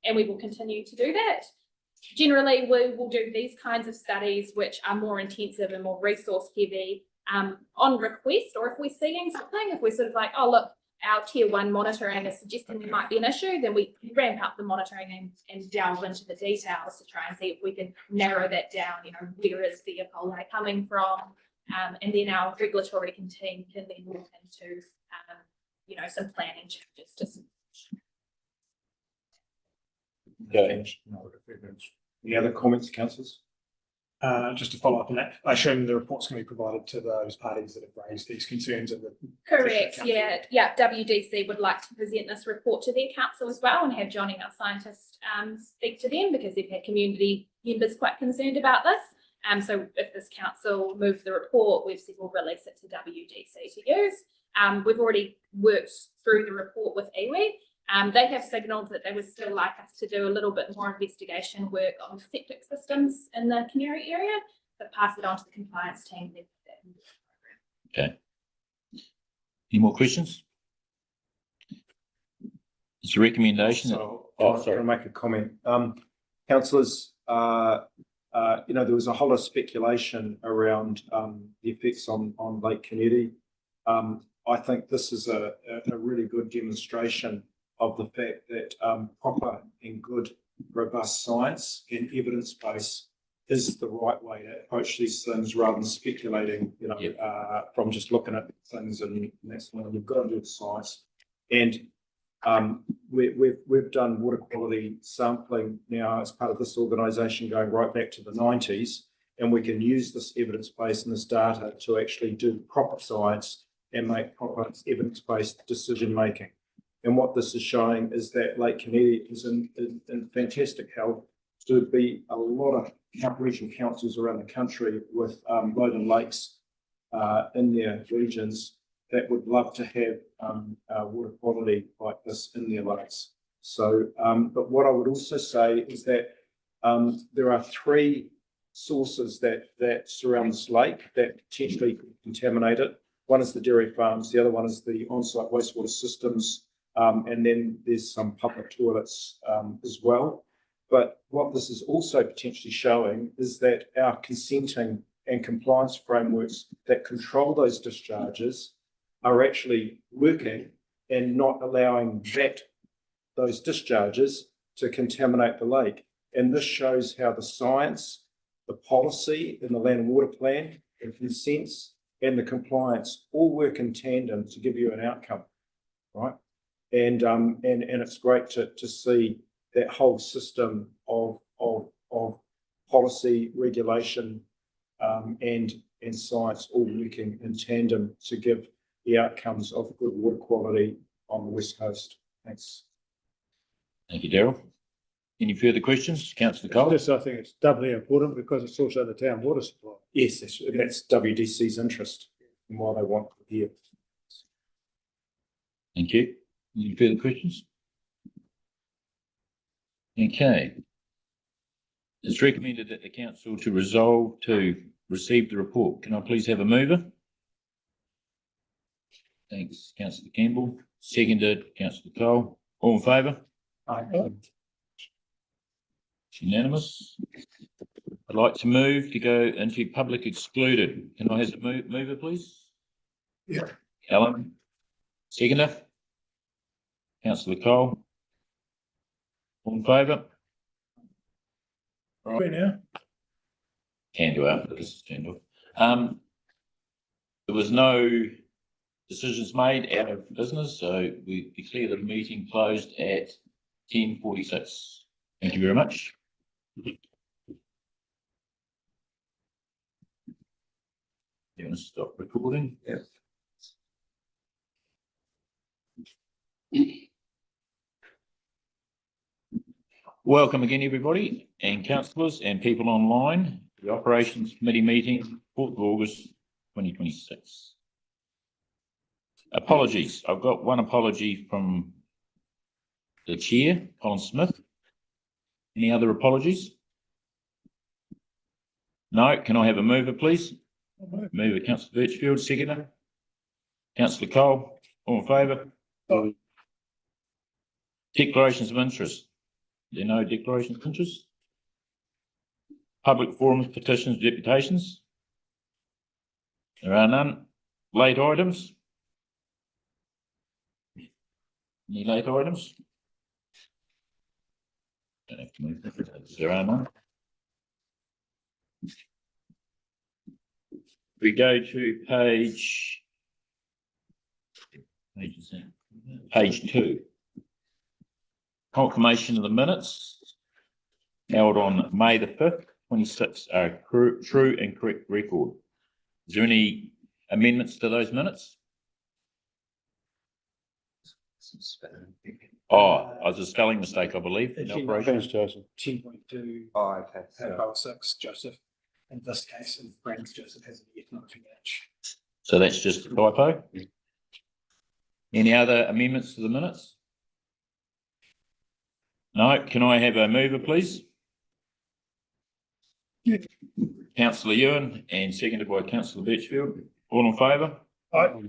And we will continue to do that. Generally, we will do these kinds of studies, which are more intensive and more resource heavy, on request, or if we're seeing something, if we're sort of like, oh, look, our tier 1 monitoring is suggesting there might be an issue, then we ramp up the monitoring and delve into the details to try and see if we can narrow that down, where is the E. coli coming from? And then our regulatory team can then look into, some planning changes to some. Any other comments, councillors? Just to follow up on that, I assume the report's going to be provided to those parties that have raised these concerns in the. Correct, yeah. WDC would like to present this report to their council as well and have Johnny, our scientist, speak to them because they've had community members quite concerned about this. So if this council moves the report, we've said we'll release it to WDC to use. We've already worked through the report with iwi. They have signalled that they would still like us to do a little bit more investigation work on septic systems in the Canary area, but pass it on to the compliance team. Okay. Any more questions? It's a recommendation. So, Sorry. I'll make a comment. Councillors, there was a whole lot of speculation around the effects on Lake Canary. I think this is a really good demonstration of the fact that proper and good, robust science and evidence base is the right way to approach these things rather than speculating, from just looking at things and that's when you've got to do the science. And we've done water quality sampling now as part of this organisation going right back to the 90s, and we can use this evidence base and this data to actually do proper science and make proper evidence-based decision making. And what this is showing is that Lake Canary is in fantastic health. To be a lot of regional councils around the country with loaded lakes in their regions that would love to have water quality like this in their lakes. So, but what I would also say is that there are 3 sources that surround this lake that potentially could contaminate it. One is the dairy farms, the other one is the on-site wastewater systems, and then there's some public toilets as well. But what this is also potentially showing is that our consenting and compliance frameworks that control those discharges are actually working and not allowing those discharges to contaminate the lake. And this shows how the science, the policy in the Land and Water Plan, the consents and the compliance all work in tandem to give you an outcome, right? And it's great to see that whole system of policy, regulation, and science all working in tandem to give the outcomes of good water quality on the West Coast. Thanks. Thank you, Daryl. Any further questions? Councillor Cole? Yes, I think it's doubly important because it's also the town water supply. Yes, that's WDC's interest and why they want it here. Thank you. Any further questions? Okay. It's recommended that the council to resolve to receive the report. Can I please have a mover? Thanks, Councillor Campbell. Seconded, Councillor Cole. All in favour? Aye. It's unanimous. I'd like to move to go into public excluded. Can I have a mover, please? Yeah. Alan. Seconder. Councillor Cole. All in favour? Right now, Can do after this is turned off. There was no decisions made out of business, so we declare the meeting closed at 10:46. Thank you very much. You want to stop recording? Yes. Welcome again, everybody, and councillors and people online, to the Operations Committee meeting, 4th of August, 2026. Apologies. I've got one apology from the chair, Colin Smith. Any other apologies? No. Can I have a mover, please? Mover, Councillor Birchfield, seconder. Councillor Cole, all in favour? Declarations of interest. There are no declarations of interest. Public forums, petitions, deputations. There are none. Late items. Any late items? Don't have to move that. There are none. We go to page 2. Confirmation of the minutes held on May the 5th, 26 are true and correct record. Is there any amendments to those minutes? Oh, I was a spelling mistake, I believe. in operation. Thanks, Jason. 10.2, Oh, okay. Article 6, Joseph. In this case, in Brandon's Joseph has an economic match. So that's just a typo. Any other amendments to the minutes? No. Can I have a mover, please? Yeah. Councillor Ewan and seconded by Councillor Birchfield. All in favour? Aye.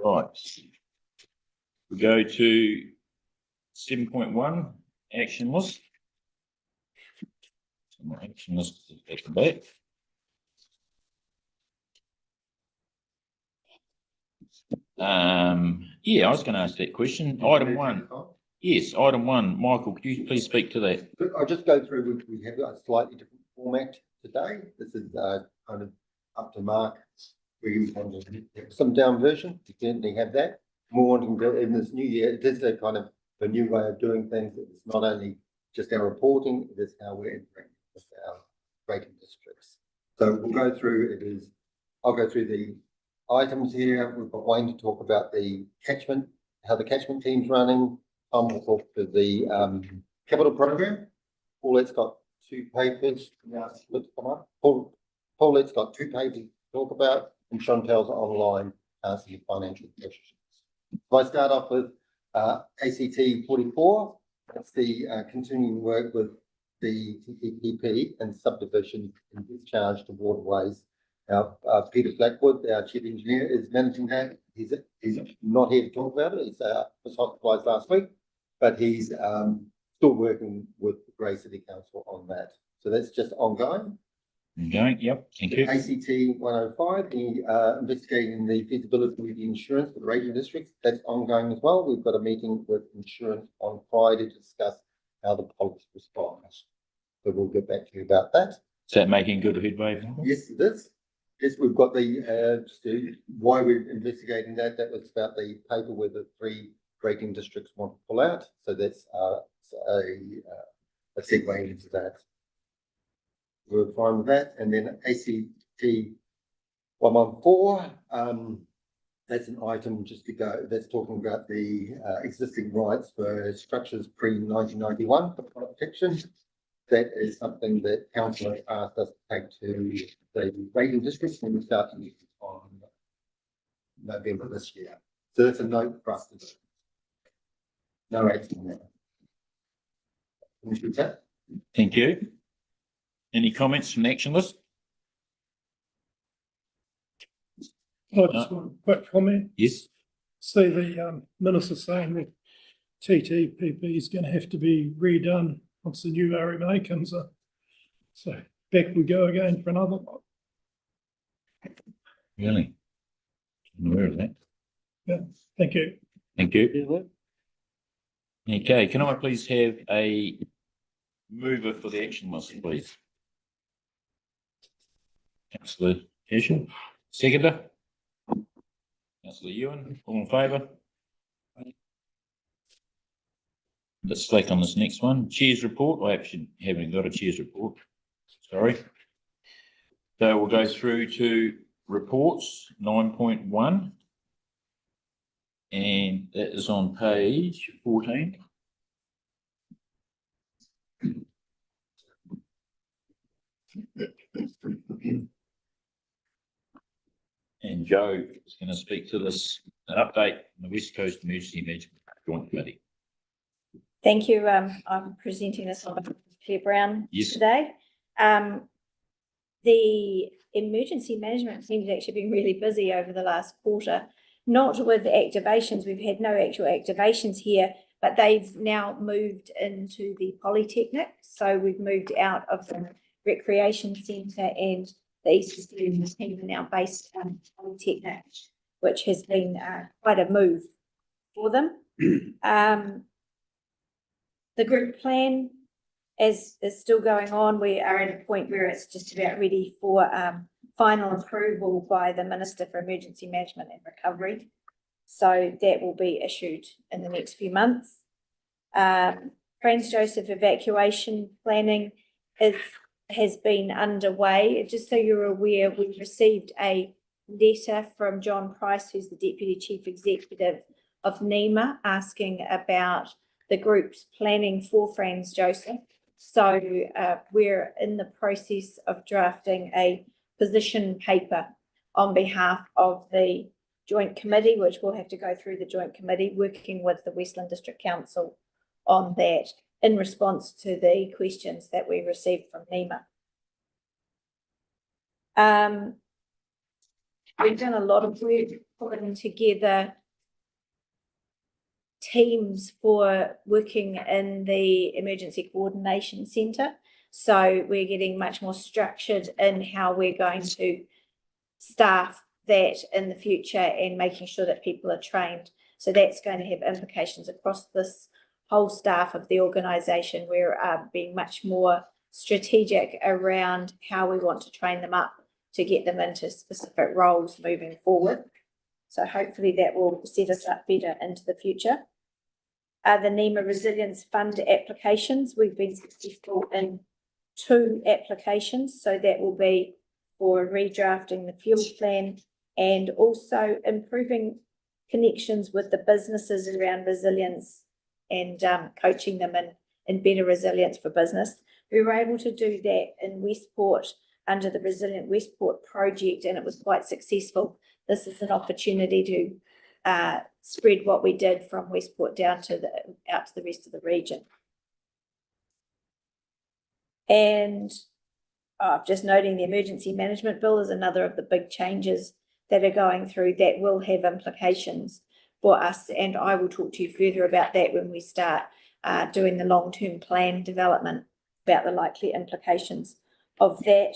Right. We go to 7.1, action list. My action list is at the back. Yeah, I was going to ask that question. Item 1. Yes, item 1. Michael, could you please speak to that? I'll just go through, we have a slightly different format today. This is kind of up to Mark. We want to have some down version, we certainly have that. More wanting to, in this new year, it is a kind of a new way of doing things. It's not only just our reporting, it is how we're interacting with our rating districts. So we'll go through, I'll go through the items here. We've got Wayne to talk about the catchment, how the catchment team's running. Tom will talk to the capital program. Paulette's got 2 papers. Let's come up. Paulette's got 2 papers to talk about, and Chantel's online answering financial questions. So I start off with ACT 44. That's the continuing work with the TPP and subdivision and discharge to waterways. Peter Blackwood, our chief engineer, is managing that. He's not here to talk about it. He's was hospitalised last week, but he's still working with the Grey City Council on that. So that's just ongoing. Ongoing, yep, thank you. ACT 105, the investigating the feasibility of the insurance for the rating districts. That's ongoing as well. We've got a meeting with insurance on Friday to discuss how the policy responds. So we'll get back to you about that. Is that making good headway? Yes, it is. Yes, we've got the why we're investigating that. That was about the paper where the 3 rating districts want to pull out. So that's a segue into that. We're fine with that. And then ACT 114, that's an item just to go. That's talking about the existing rights for structures pre-1991 for protection. That is something that council has asked us to take to the rating districts when we start to use it on November this year. So that's a note for us to do. No action on that. Finish with that? Thank you. Any comments from the action list? I just want a quick comment. Yes. See the minister saying that TTPP is going to have to be redone once the new RMA comes in. So back we go again for another. Really? I'm aware of that. Thank you. Thank you. Okay, can I please have a mover for the action list, please? Councillor Herschel, seconder? Councillor Ewan, all in favour? Let's select on this next one. Chair's report. I actually haven't got a chair's report. Sorry. So we'll go through to reports 9.1. And that is on page 14. And Joe is going to speak to this, an update on the West Coast Emergency Management Joint Committee. Thank you. I'm presenting this on behalf of Claire Brown Yes. today. The emergency management team has actually been really busy over the last quarter, not with activations. We've had no actual activations here, but they've now moved into the Polytechnic. So we've moved out of the recreation centre, and the East team are now based in Polytechnic, which has been quite a move for them. The group plan is still going on. We are at a point where it's just about ready for final approval by the Minister for Emergency Management and Recovery. So that will be issued in the next few months. Franz Joseph evacuation planning has been underway. Just so you're aware, we've received a letter from John Price, who's the Deputy Chief Executive of NEMA, asking about the group's planning for Franz Joseph. So we're in the process of drafting a position paper on behalf of the Joint Committee, which will have to go through the Joint Committee, working with the Westland District Council on that in response to the questions that we received from NEMA. We've done a lot of work putting together teams for working in the Emergency Coordination Centre. So we're getting much more structured in how we're going to staff that in the future and making sure that people are trained. So that's going to have implications across this whole staff of the organisation. We're being much more strategic around how we want to train them up to get them into specific roles moving forward. So hopefully that will set us up better into the future. The NEMA Resilience Fund applications, we've been successful in 2 applications. So that will be for redrafting the fuel plan and also improving connections with the businesses around resilience and coaching them in better resilience for business. We were able to do that in Westport under the Resilient Westport project, and it was quite successful. This is an opportunity to spread what we did from Westport down to out to the rest of the region. And just noting, the Emergency Management Bill is another of the big changes that are going through that will have implications for us, and I will talk to you further about that when we start doing the long-term plan development about the likely implications of that.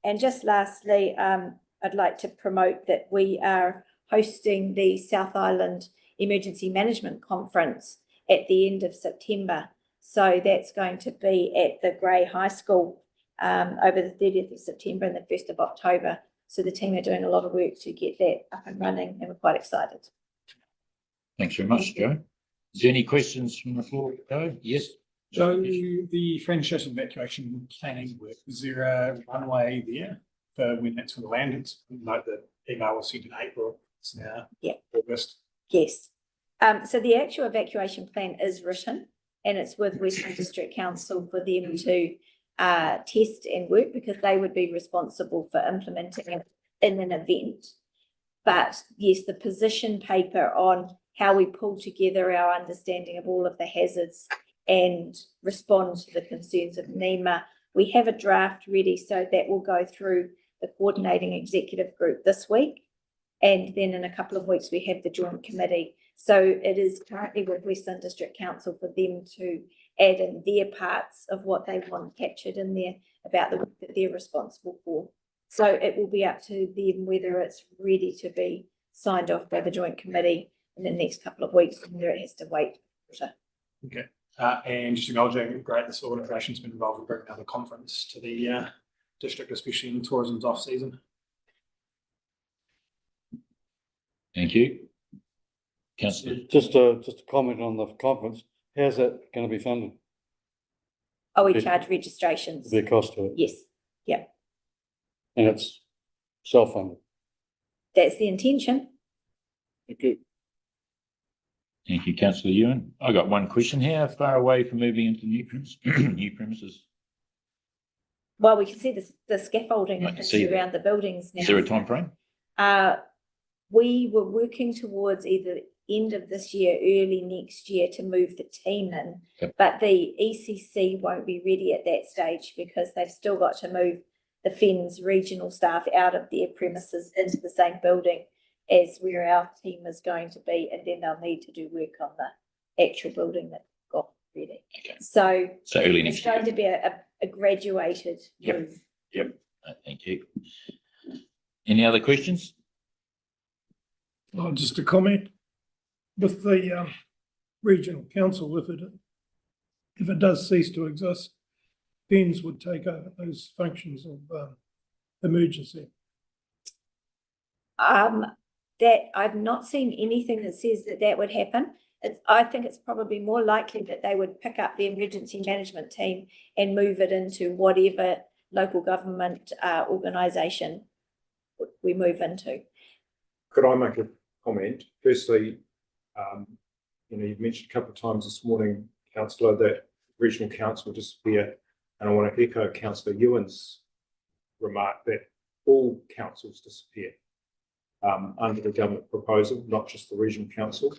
And just lastly, I'd like to promote that we are hosting the South Island Emergency Management Conference at the end of September. So that's going to be at the Grey High School over the 30th of September and the 1st of October. So the team are doing a lot of work to get that up and running, and we're quite excited. Thanks very much, Joe. Is there any questions from the floor, Joe? Yes. So the Franz Joseph evacuation planning work, is there a runway there for when that's going to land? It's note that email was sent in April. It's now August. Yes. So the actual evacuation plan is written, and it's with Western District Council for them to test and work, because they would be responsible for implementing it in an event. But yes, the position paper on how we pull together our understanding of all of the hazards and respond to the concerns of NEMA, we have a draft ready, so that will go through the coordinating executive group this week. And then in a couple of weeks, we have the joint committee. So it is currently with Westland District Council for them to add in their parts of what they want captured in there about the work that they're responsible for. So it will be up to them whether it's ready to be signed off by the joint committee in the next couple of weeks, and whether it has to wait. Okay, and just acknowledging, great, this organisation's been involved in bringing another conference to the district, especially in tourism's off season. Thank you. Councillor, Just a comment on the conference, how's that going to be funded? Oh, we Yes. charge registrations. The cost of it, Yes, and it's self-funded. that's the intention. Okay. thank you, councillor Ewan. I got one question. How far away from moving into new premises, new premises? Well, we can see the scaffolding I and can things see that. around the buildings now. Is there a time frame? We were working towards either end of this year, early next year to move the team in. Yep. But the ECC won't be ready at that stage because they've still got to move the FENS regional staff out of their premises into the same building as where our team is going to be, and then they'll need to do work on the actual building that got ready. Okay. So So early it's next year. going to be a graduated Yep. move. Thank you. Any other questions? Just a comment, with the regional council, if it does cease to exist, FENS would take over those functions of emergency. That I've not seen anything that says that would happen. I think it's probably more likely that they would pick up the emergency management team and move it into whatever local government organisation we move into. Could I make a comment? Firstly, you've mentioned a couple of times this morning, councillor, that regional council will disappear. And I want to echo councillor Ewan's remark that all councils disappear under the government proposal, not just the regional council.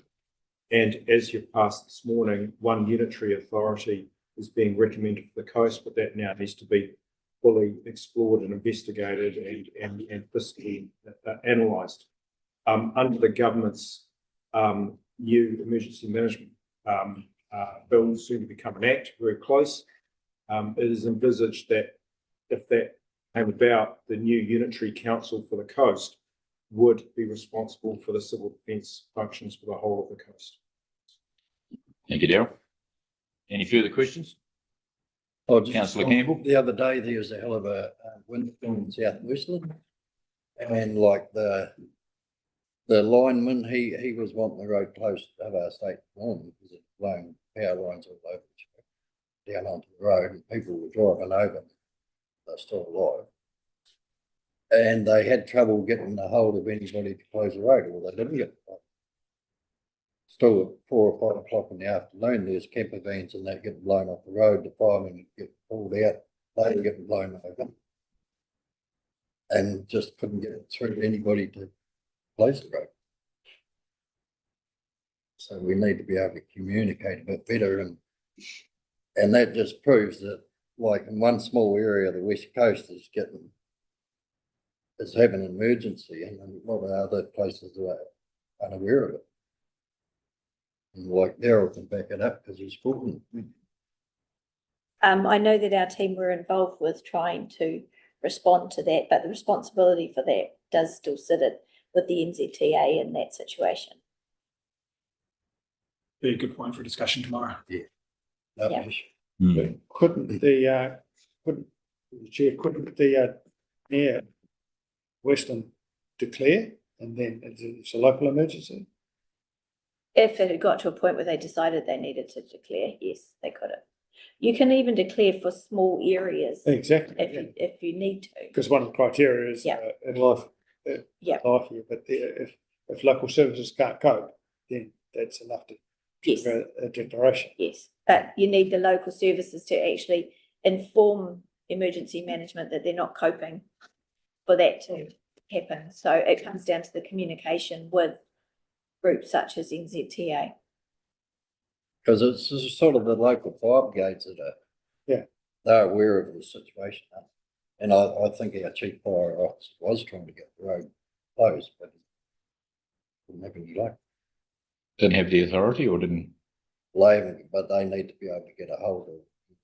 And as you've passed this morning, one unitary authority is being recommended for the coast, but that now needs to be fully explored and investigated and fiscally analysed. Under the government's new emergency management bill, soon to become an act, very close, it is envisaged that if that came about, the new unitary council for the coast would be responsible for the civil defence functions for the whole of the coast. Thank you, Darryl. Any further questions? Councillor Campbell? The other day, there was a hell of a windstorm in South Westland. And like the lineman, he was wanting the road closed to our state lawn because it's blowing power lines all over down onto the road, and people were driving over them. They're still alive. And they had trouble getting a hold of anybody to close the road, or they didn't get the Still at 4 or 5 o'clock in the afternoon, there's camper vans and that getting blown off the road, the firemen get pulled out, they were getting blown over. And just couldn't get through to anybody to close the road. So we need to be able to communicate a bit better, and that just proves that, like, in one small area, the West Coast is having an emergency, and a lot of other places are unaware of it. And like Darryl can back it up because he's fought it. I know that our team were involved with trying to respond to that, but the responsibility for that does still sit with the NZTA in that situation. Be a good point for discussion tomorrow. No Yeah. issue. Hmm. Couldn't the Mayor Western declare, and then it's a local emergency? If it had got to a point where they decided they needed to declare, yes, they could have. You can even declare for small areas Exactly. if you need to. Because one of the criteria is Yeah. in life. Yeah. Life here, but if local services can't cope, then that's enough to Yes. trigger a declaration. Yes, but you need the local services to actually inform emergency management that they're not coping for that to happen. So it comes down to the communication with groups such as NZTA. Because it's just sort of the local fire brigades that they're aware of the situation. And I think our chief fire officer was trying to get the road closed, but didn't have any luck. Didn't have the authority or didn't? blame, but they need to be able to get a hold of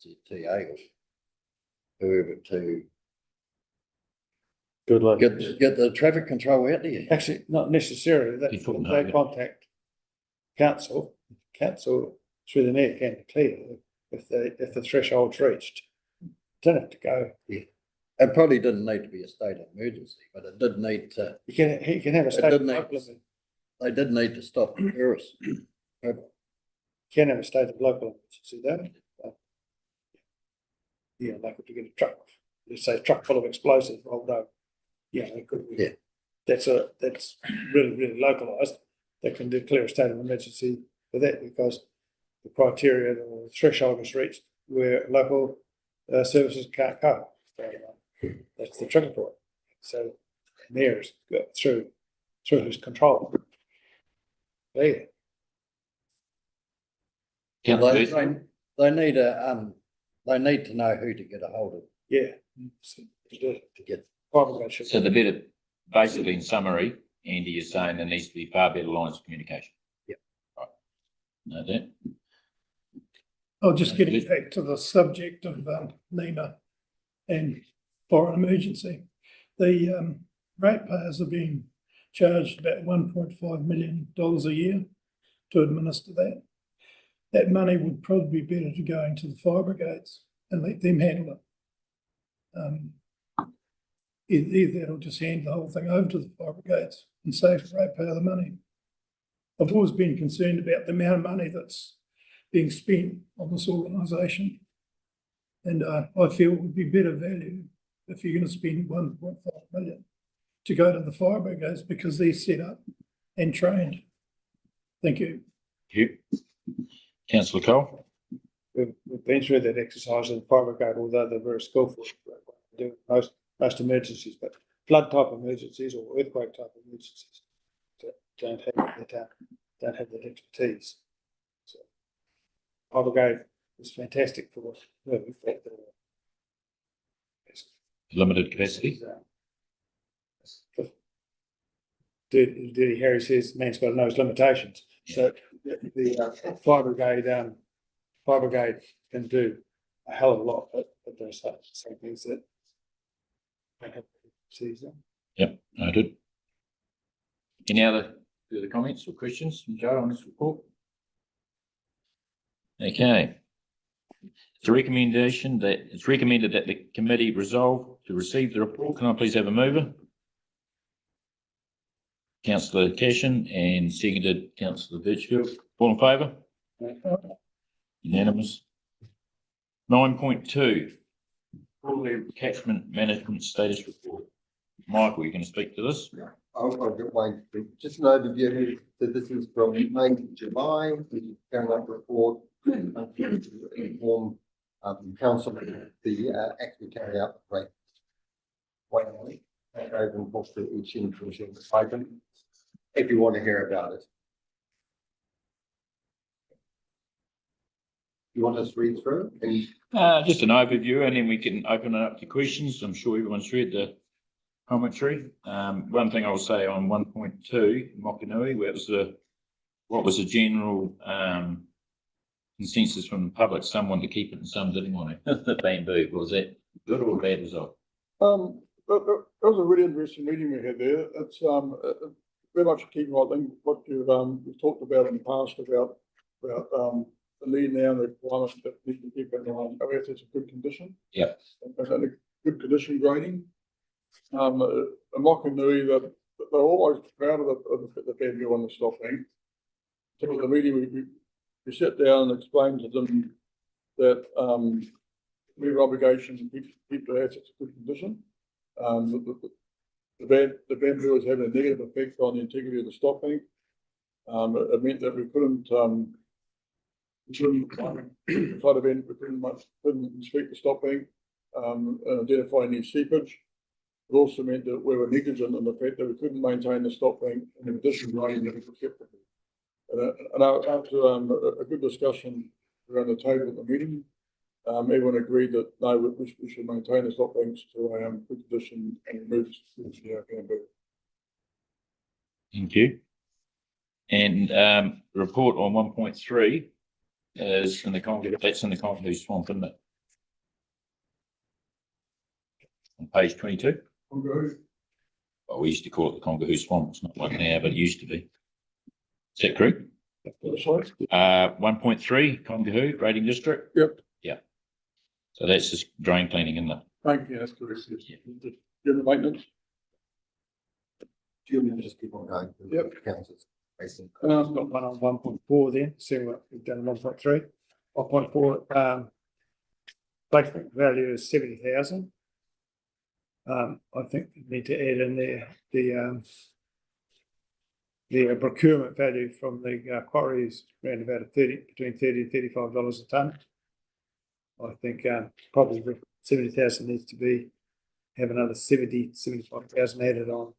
the TA or whoever to Good luck. get the traffic control out there. Actually, not necessarily, that Before they now, contact council through the mayor can declare if the threshold's reached. Don't have to go. It probably didn't need to be a state of emergency, but it did need to, He can have a state of didn't local, need- they did need to stop the tourists. can have a state of local emergency though. Yeah, like if you get a truck, let's say a truck full of explosives rolled over. Yeah, it could be. Yeah. That's really, really localised. They can declare a state of emergency for that because the criteria or the threshold is reached where local services can't go. So, that's the trigger point. So mayor's got through his control. There. Councillor They, Hurst? they need they need to know who to get a hold of Yeah. to get. So the better, basically in summary, Andy is saying there needs to be far better lines of communication. Yeah. Right. No, that, I'll just get back to the subject of NEMA and foreign emergency. The ratepayers are being charged about $1.5 million a year to administer that. That money would probably be better to go into the fire brigades and let them handle it. Either that or just hand the whole thing over to the fire brigades and save the ratepayer the money. I've always been concerned about the amount of money that's being spent on this organisation. And I feel it would be better value if you're going to spend 1.5 million to go to the fire brigades because they're set up and trained. Thank you. you. Councillor Cole? We've been through that exercise in the fire brigade, although they're very skillful. They do most emergencies, but flood type emergencies or earthquake type emergencies don't have that expertise. So fire brigade is fantastic for what we've got there. Limited capacity? Dirty Harry says man's got to know his limitations. So the fire brigade can do a hell of a lot, but there's some things that don't have expertise in. Yep, noted. Any other further comments or questions from Joe on this report? Okay. It's recommended that the committee resolve to receive the report. Can I please have a mover? Councillor Cashin and seconded Councillor Birchfield. All in favour? Unanimous. 9.2, quarterly catchment management status report. Michael, you're going to speak to this? I'll get Wayne, to speak. Just an overview, that this is from May to July, which is carrying out report. Inform council of the actually carry out the rate. Wayne, over and forth to each individual item, if you want to hear about it. You want us to read through? Just an overview and then we can open it up to questions. I'm sure everyone's read the commentary. One thing I will say on 1.2, Mokanui, what was the general consensus from the public? Some wanted to keep it and some didn't want it. The bamboo, was that good or bad result? That was a really interesting meeting we had there. It's very much keeping what you've talked about in the past about the need now and the requirement that need to keep in mind. OS is a good condition. Yep. And a good condition grading. And Mokanui that they're always proud of the bamboo on the stopping. So at the meeting we sat down and explained to them that we have obligation to keep the assets in good condition. The bamboo is having a negative effect on the integrity of the stock bank. It meant that we couldn't inspect the stock bank and identify any seepage. It also meant that we were negligent in the fact that we couldn't maintain the stock bank in the condition rating that was acceptable. And after a good discussion around the table at the meeting, everyone agreed that no, we should maintain the stock banks to a good condition and remove the bamboo. Thank you. And report on 1.3, is in the that's in the Cockahoo Swamp, isn't it? On page 22. Okay. Well, we used to call it the Cockahoo Swamp. It's not like now, but it used to be. Is that correct? That's right. 1.3 Cockahoo Grading District. Yep. Yeah. So that's just drain cleaning, isn't it? Thank you, that's correct. Yes. General maintenance. Do you want me to just keep on going? Yep. Councillors, basically. I've got one on 1.4 then, see what we've done on 1.3. 1.4, placement value is 70,000. I think we need to add in there the procurement value from the quarries around about between $30 and $35 a tonne. I think probably the 70,000 needs to have another 75,000 added on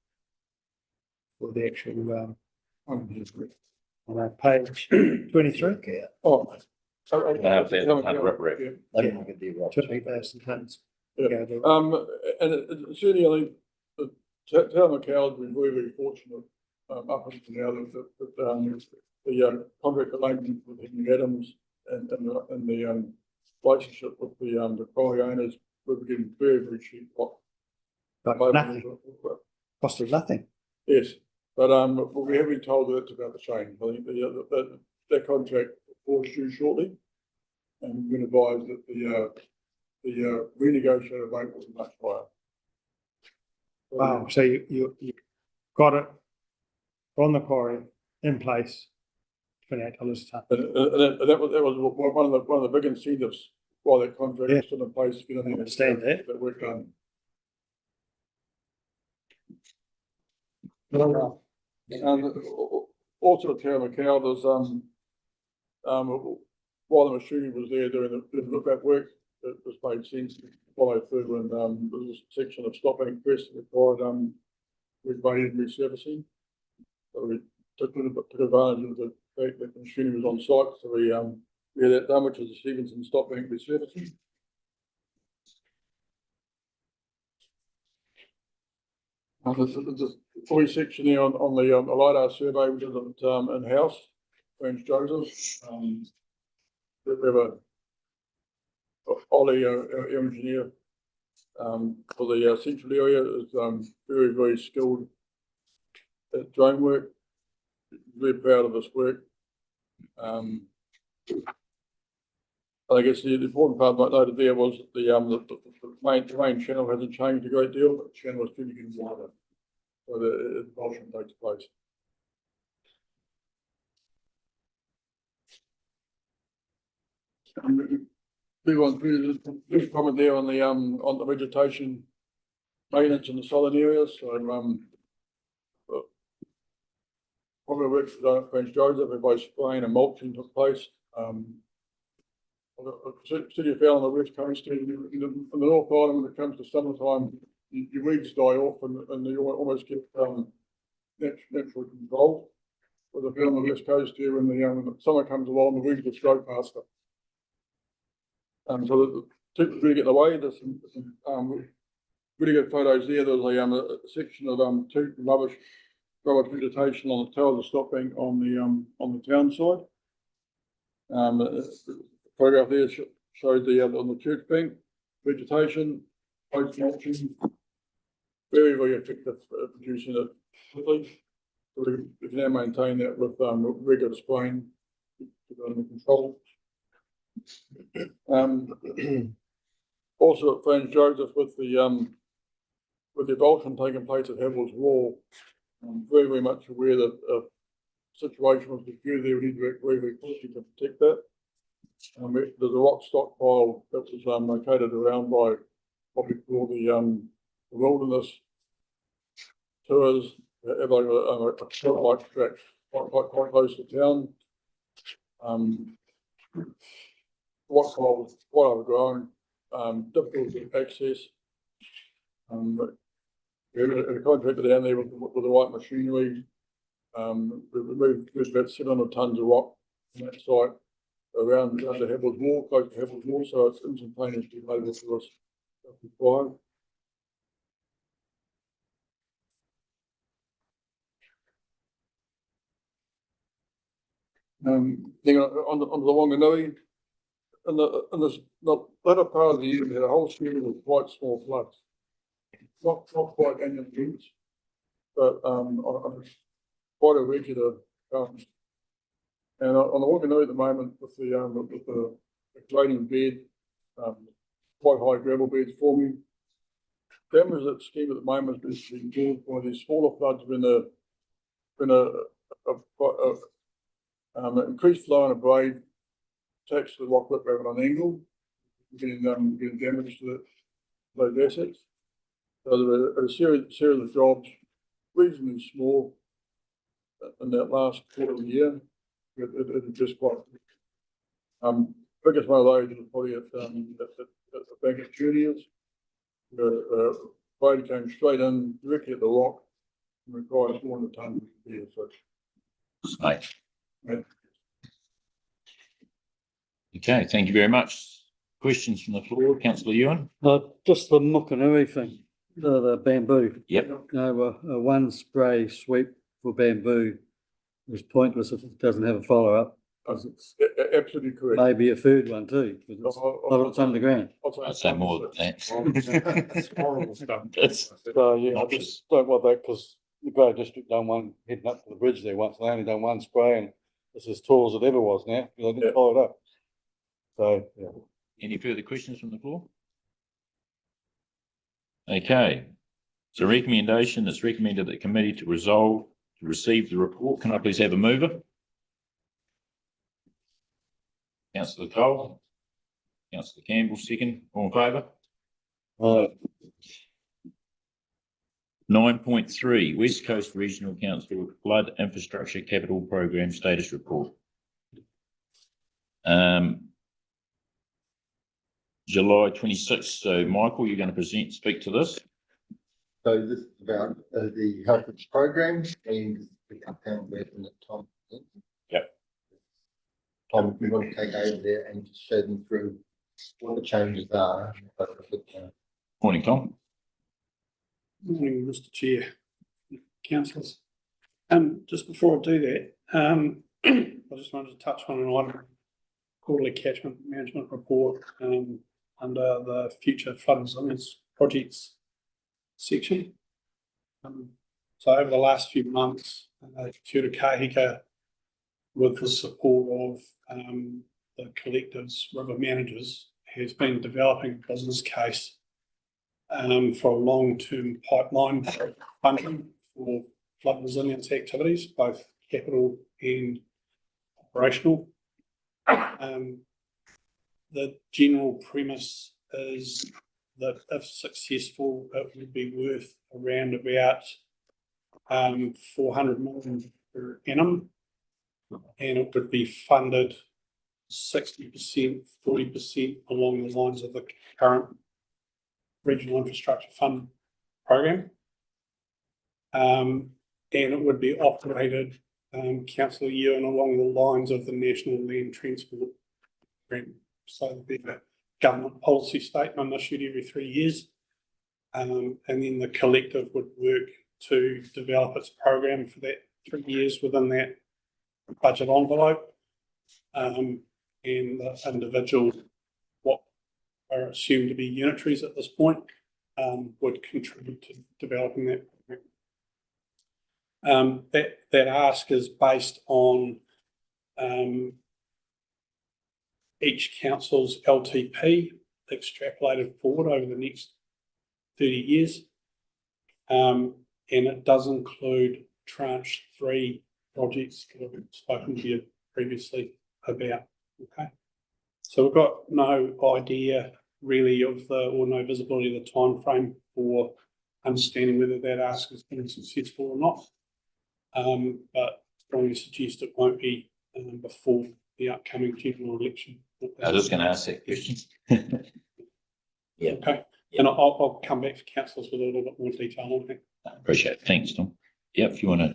for the actual on page 23. Oh. Rip. Yeah. I didn't get the right. 20,000 tonnes. Yeah. And certainly the town of Cowes has been very, very fortunate, up until now that the contract arrangement with Henry Adams and the relationship with the quarry owners, we're getting very, very cheap. Like nothing. Cost of nothing. Yes, but we have been told that it's about to change. I think that contract falls due shortly, and we've been advised that the renegotiated rate will be much higher. Wow, so you got it from the quarry in place, $28 a tonne. And that was one of the big incentives why that contract was still in place. To get I understand that. That work done. Also at Town of Macau, there's while the machinery was there doing the look-at work, it was made sense to follow through, and there was a section of stop and press that required regrading and resurfacing. So we took advantage of the fact that the machinery was on site, so we had that done, which is the Stevenson stop bank resurfacing. There's a fully section there on the LiDAR survey, we did it in-house, Franz Joseph. We have Ollie, our engineer, for the central area, is very, very skilled at drone work. Very proud of this work. I guess the important part I noted there was that the main channel hasn't changed a great deal, but the channel is pretty getting wider. So the emulsion takes place. Move on through the comment there on the vegetation maintenance in the southern areas. So probably works done at Prince Joseph, everybody spraying and mulching took place. City of Fell on the west coast, in the North Island, when it comes to summertime, your weeds die off and you almost get natural control. With the Fell on the west coast here, when the summer comes along, the weeds just grow faster. So the really get in the way. There's some really good photos there. There's a section of rubbish vegetation on the tail of the stop bank on the town side. The photograph there shows on the church bank vegetation, post mulching, very, very effective at producing it quickly. So we can now maintain that with regular spraying to go under control. Also at Franz Joseph with the emulsion taking place at Havel's Wall, I'm very, very much aware that a situation was due there, we need to work very, very quickly to protect that. There's a rock stockpile that was located around by what we call the wilderness tours, a bike track quite close to town. Rock pile was quite overgrown, difficult to access. We had a contractor down there with the right machinery. We removed about 700 tonnes of rock from that site around the Havel's Wall, close to Havel's Wall, so it's instantaneously available to us if required. thing on the Wanganui. In the latter part of the year, we had a whole series of quite small floods. Not quite annual events, but, on quite a regular, and on the Wanganui at the moment with the grading bed, quite high gravel beds forming. Damage that scheme at the moment is being caused by these smaller floods when increased flow and abrade attached to the rock riprap at an angle, getting damage to those assets. So there are a series of jobs, reasonably small, in that last quarter of the year. It just quite. Biggest one of those is probably at the bank of Juniors. The blade came straight in directly at the rock and required 400 tonnes of gear. So, Right. yeah. Okay, thank you very much. Questions from the floor, councillor Ewan? Just the Mukanui thing, the bamboo. Yep. No, a one spray sweep for bamboo is pointless if it doesn't have a follow-up. It's Absolutely correct. maybe a third one too, because it's, a lot of it's underground. I'd say more than that. It's horrible stuff. It's So, yeah, I obnoxious. just don't want that because the Grey District done one heading up to the bridge there once. They only done one spray and it's as tall as it ever was now because they didn't follow it up. So, yeah. Any further questions from the floor? Okay, so recommendation, it's recommended that the committee to resolve to receive the report. Can I please have a mover? Councillor Cole, Councillor Campbell, second, all in favour? 9.3, West Coast Regional Council Flood Infrastructure Capital Program Status Report. July 26th. So Michael, you're going to speak to this. So this is about the health program and the uptown version that Tom. Yep. Tom, if you want to take over there and just show them through what the changes are. Morning, Tom. Morning, Mr. Chair, councillors. Just before I do that, I just wanted to touch on an item, quarterly catchment management report, under the future flood resilience projects section. So over the last few months, Te Uru Kahika, with the support of the collective's river managers, has been developing a business case for a long-term pipeline funding for flood resilience activities, both capital and operational. The general premise is that if successful, it would be worth around about 400 million per annum, and it would be funded 60%, 40% along the lines of the current Regional Infrastructure Fund program. And it would be operated, Councillor Ewan, along the lines of the National Land Transport Program. So there'd be a government policy statement issued every 3 years. And then the collective would work to develop its program for that 3 years within that budget envelope. And the individual, what are assumed to be unitaries at this point, would contribute to developing that program. That ask is based on each council's LTP extrapolated forward over the next 30 years. And it does include tranche 3 projects that I've spoken to you previously about. Okay. So we've got no idea really of or no visibility of the time frame for understanding whether that ask has been successful or not. But strongly suggest it won't be before the upcoming general election. I was just going to ask that question. Yeah. Okay. And I'll come back for councillors with a little bit more detail on that. Appreciate it. Thanks, Tom. Yeah, if you want to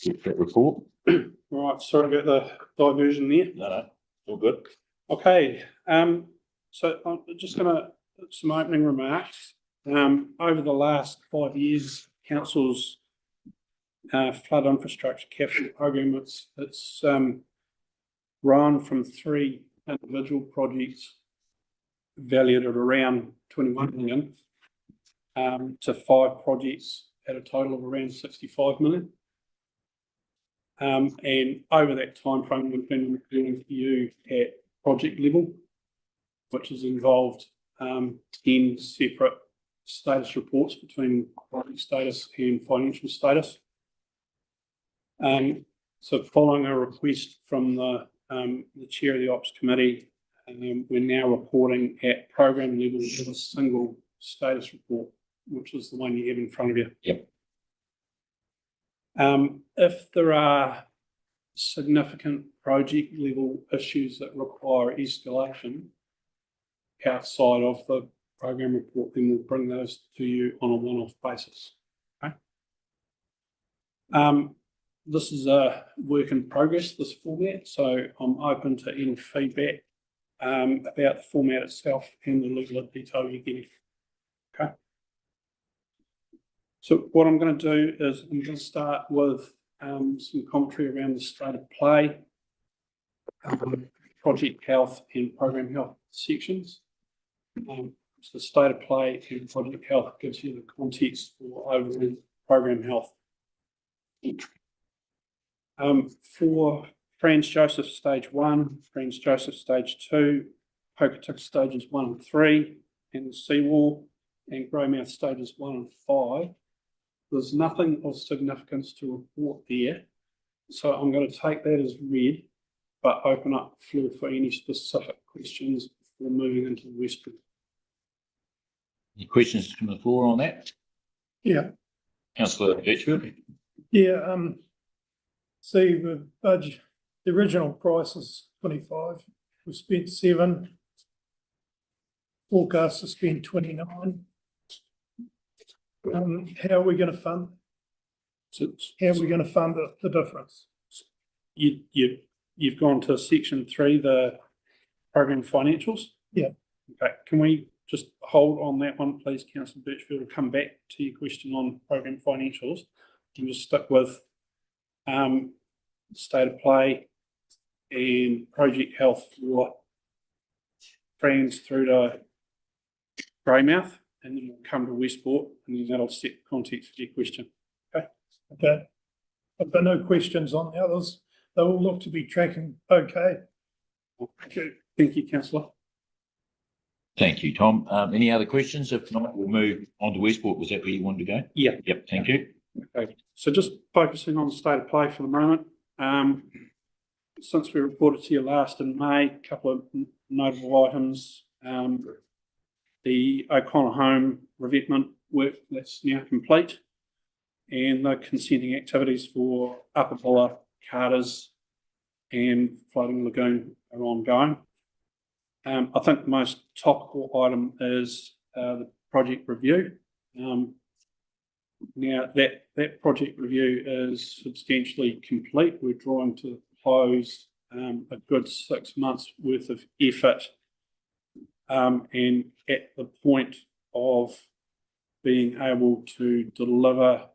get that report. Right, sorry about the diversion there. No, all good. Okay, so I'm just going to put some opening remarks. Over the last 5 years, council's flood infrastructure capital program, it's grown from 3 individual projects valued at around 21 million to 5 projects at a total of around 65 million. And over that timeframe, we've been reporting to you at project level, which has involved 10 separate status reports between project status and financial status. So following a request from the chair of the Ops Committee, we're now reporting at program level with a single status report, which is the one you have in front of you. Yep. If there are significant project level issues that require escalation outside of the program report, then we'll bring those to you on a one-off basis. Okay. This is a work in progress, this format, so I'm open to any feedback about the format itself and the level of detail you're getting. Okay. So what I'm going to do is I'm going to start with some commentary around the state of play, project health and program health sections. So the state of play and project health gives you the context for overall program health. For Franz Joseph Stage 1, Franz Joseph Stage 2, Hokitika Stages 1 and 3, and the seawall, and Greymouth Stages 1 and 5, there's nothing of significance to report there. So I'm going to take that as read, but open up the floor for any specific questions before moving into the Westbury. Any questions from the floor on that? Yeah, Councillor Birchfield? yeah, see, the budget, the original price is 25, we spent 7, forecast to spend 29. How are we going to fund? How are we going to fund the difference? You've gone to section 3, the program financials? Yeah. Okay, can we just hold on that one, please, Councillor Birchfield, and come back to your question on program financials? Can you just stick with state of play and project health for Franz through to Greymouth, and then we'll come to Westport, and then that'll set the context for your question. Okay. Okay. I've got no questions on the others. They all look to be tracking okay. Thank you, Councillor. Thank you, Tom. Any other questions? If not, we'll move on to Westport. Was that where you wanted to go? Yeah. Yep, thank you. Okay, so just focusing on the state of play for the moment. Since we reported to you last in May, a couple of notable items. The O'Connor Home revetment work that's now complete, and the consenting activities for Upper Buller, Carters and Floating Lagoon are ongoing. I think the most topical item is the project review. Now that project review is substantially complete. We're drawing to close a good 6 months worth of effort, and at the point of being able to deliver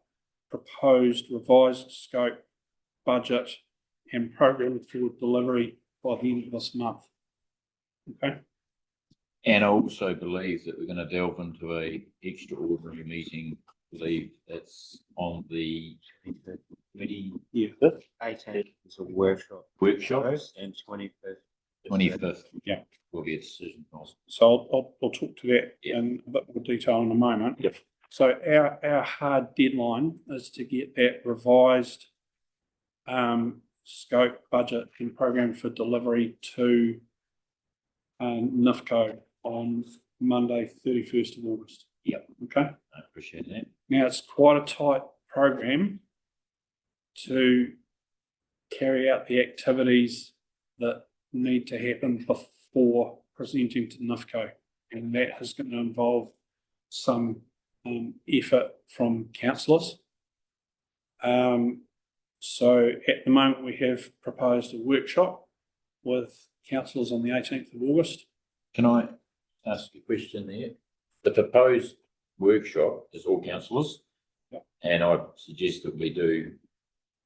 proposed revised scope, budget and program for delivery by the end of this month. Okay. And I also believe that we're going to delve into a extraordinary meeting. I believe that's on the 18th is a workshop. And 25th. 25th. Yeah. Will be a decision. So I'll talk to that in a bit more detail in a moment. Yep. So our hard deadline is to get that revised scope, budget and program for delivery to NIFCO on Monday, 31st of August. Yep. Okay. I appreciate that. Now it's quite a tight program to carry out the activities that need to happen before presenting to NIFCO, and that is going to involve some effort from councillors. So at the moment we have proposed a workshop with councillors on the 18th of August. Can I ask a question there? The proposed workshop is all councillors. Yep. And I suggest that we do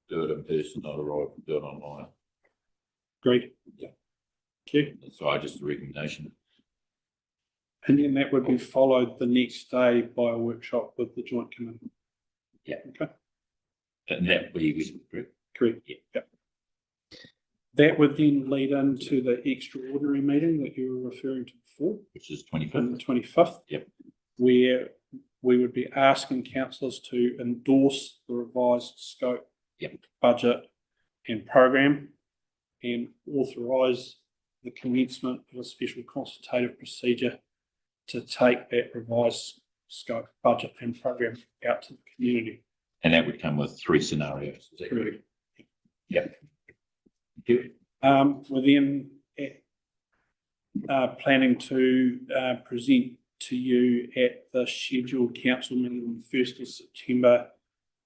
it in person, not arrive, do it online. Agreed. Yeah. Thank you. So just a recommendation. And then that would be followed the next day by a workshop with the joint committee. Yeah. Okay, And that we correct? correct. Yeah. Yep. That would then lead into the extraordinary meeting that you were referring to before, Which is on the 25th. 25th. Yep. Where we would be asking councillors to endorse the revised scope, Yep. budget and program, and authorise the commencement of a special consultative procedure to take that revised scope, budget and program out to the community. And that would come with 3 scenarios. Is that correct? Yep. Thank you. We're then planning to present to you at the scheduled council meeting on the 1st of September,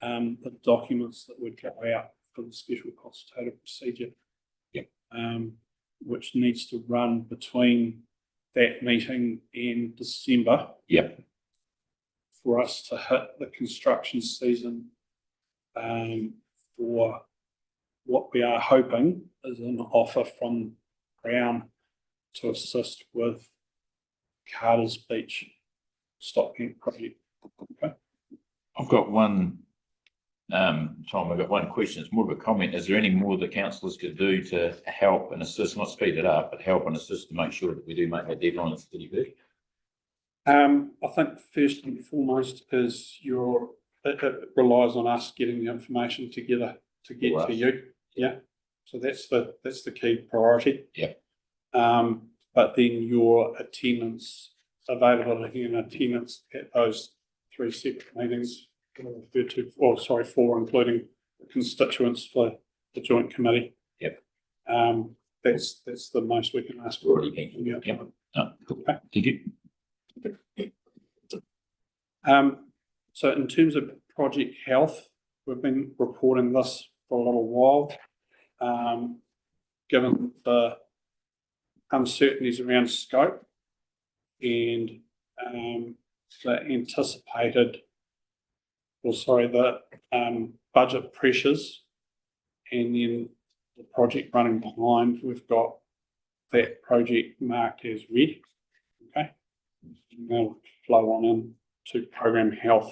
the documents that would go out for the special consultative procedure. Yep. Which needs to run between that meeting and December. Yep. For us to hit the construction season, for what we are hoping is an offer from Crown to assist with Carter's Beach stopgap project. Okay. I've got one, Tom, I've got one question. It's more of a comment. Is there any more the councillors could do to help and assist, not speed it up, but help and assist to make sure that we do make that deadline of 31st? I think first and foremost is it relies on us getting the information together to get to you. Yeah. So that's the key priority. Yeah. But then your attendance, availability and attendance at those 3 separate meetings, referred to, or sorry, 4, including the constituents for the joint committee. Yep. That's the most we can ask for. Already thinking. Yeah. Yep. Oh, cool. Thank you. So in terms of Project Health, we've been reporting this for a little while. Given the uncertainties around scope and the anticipated, the budget pressures, and then the project running behind, we've got that project marked as red. Okay. And they'll flow on in to program health.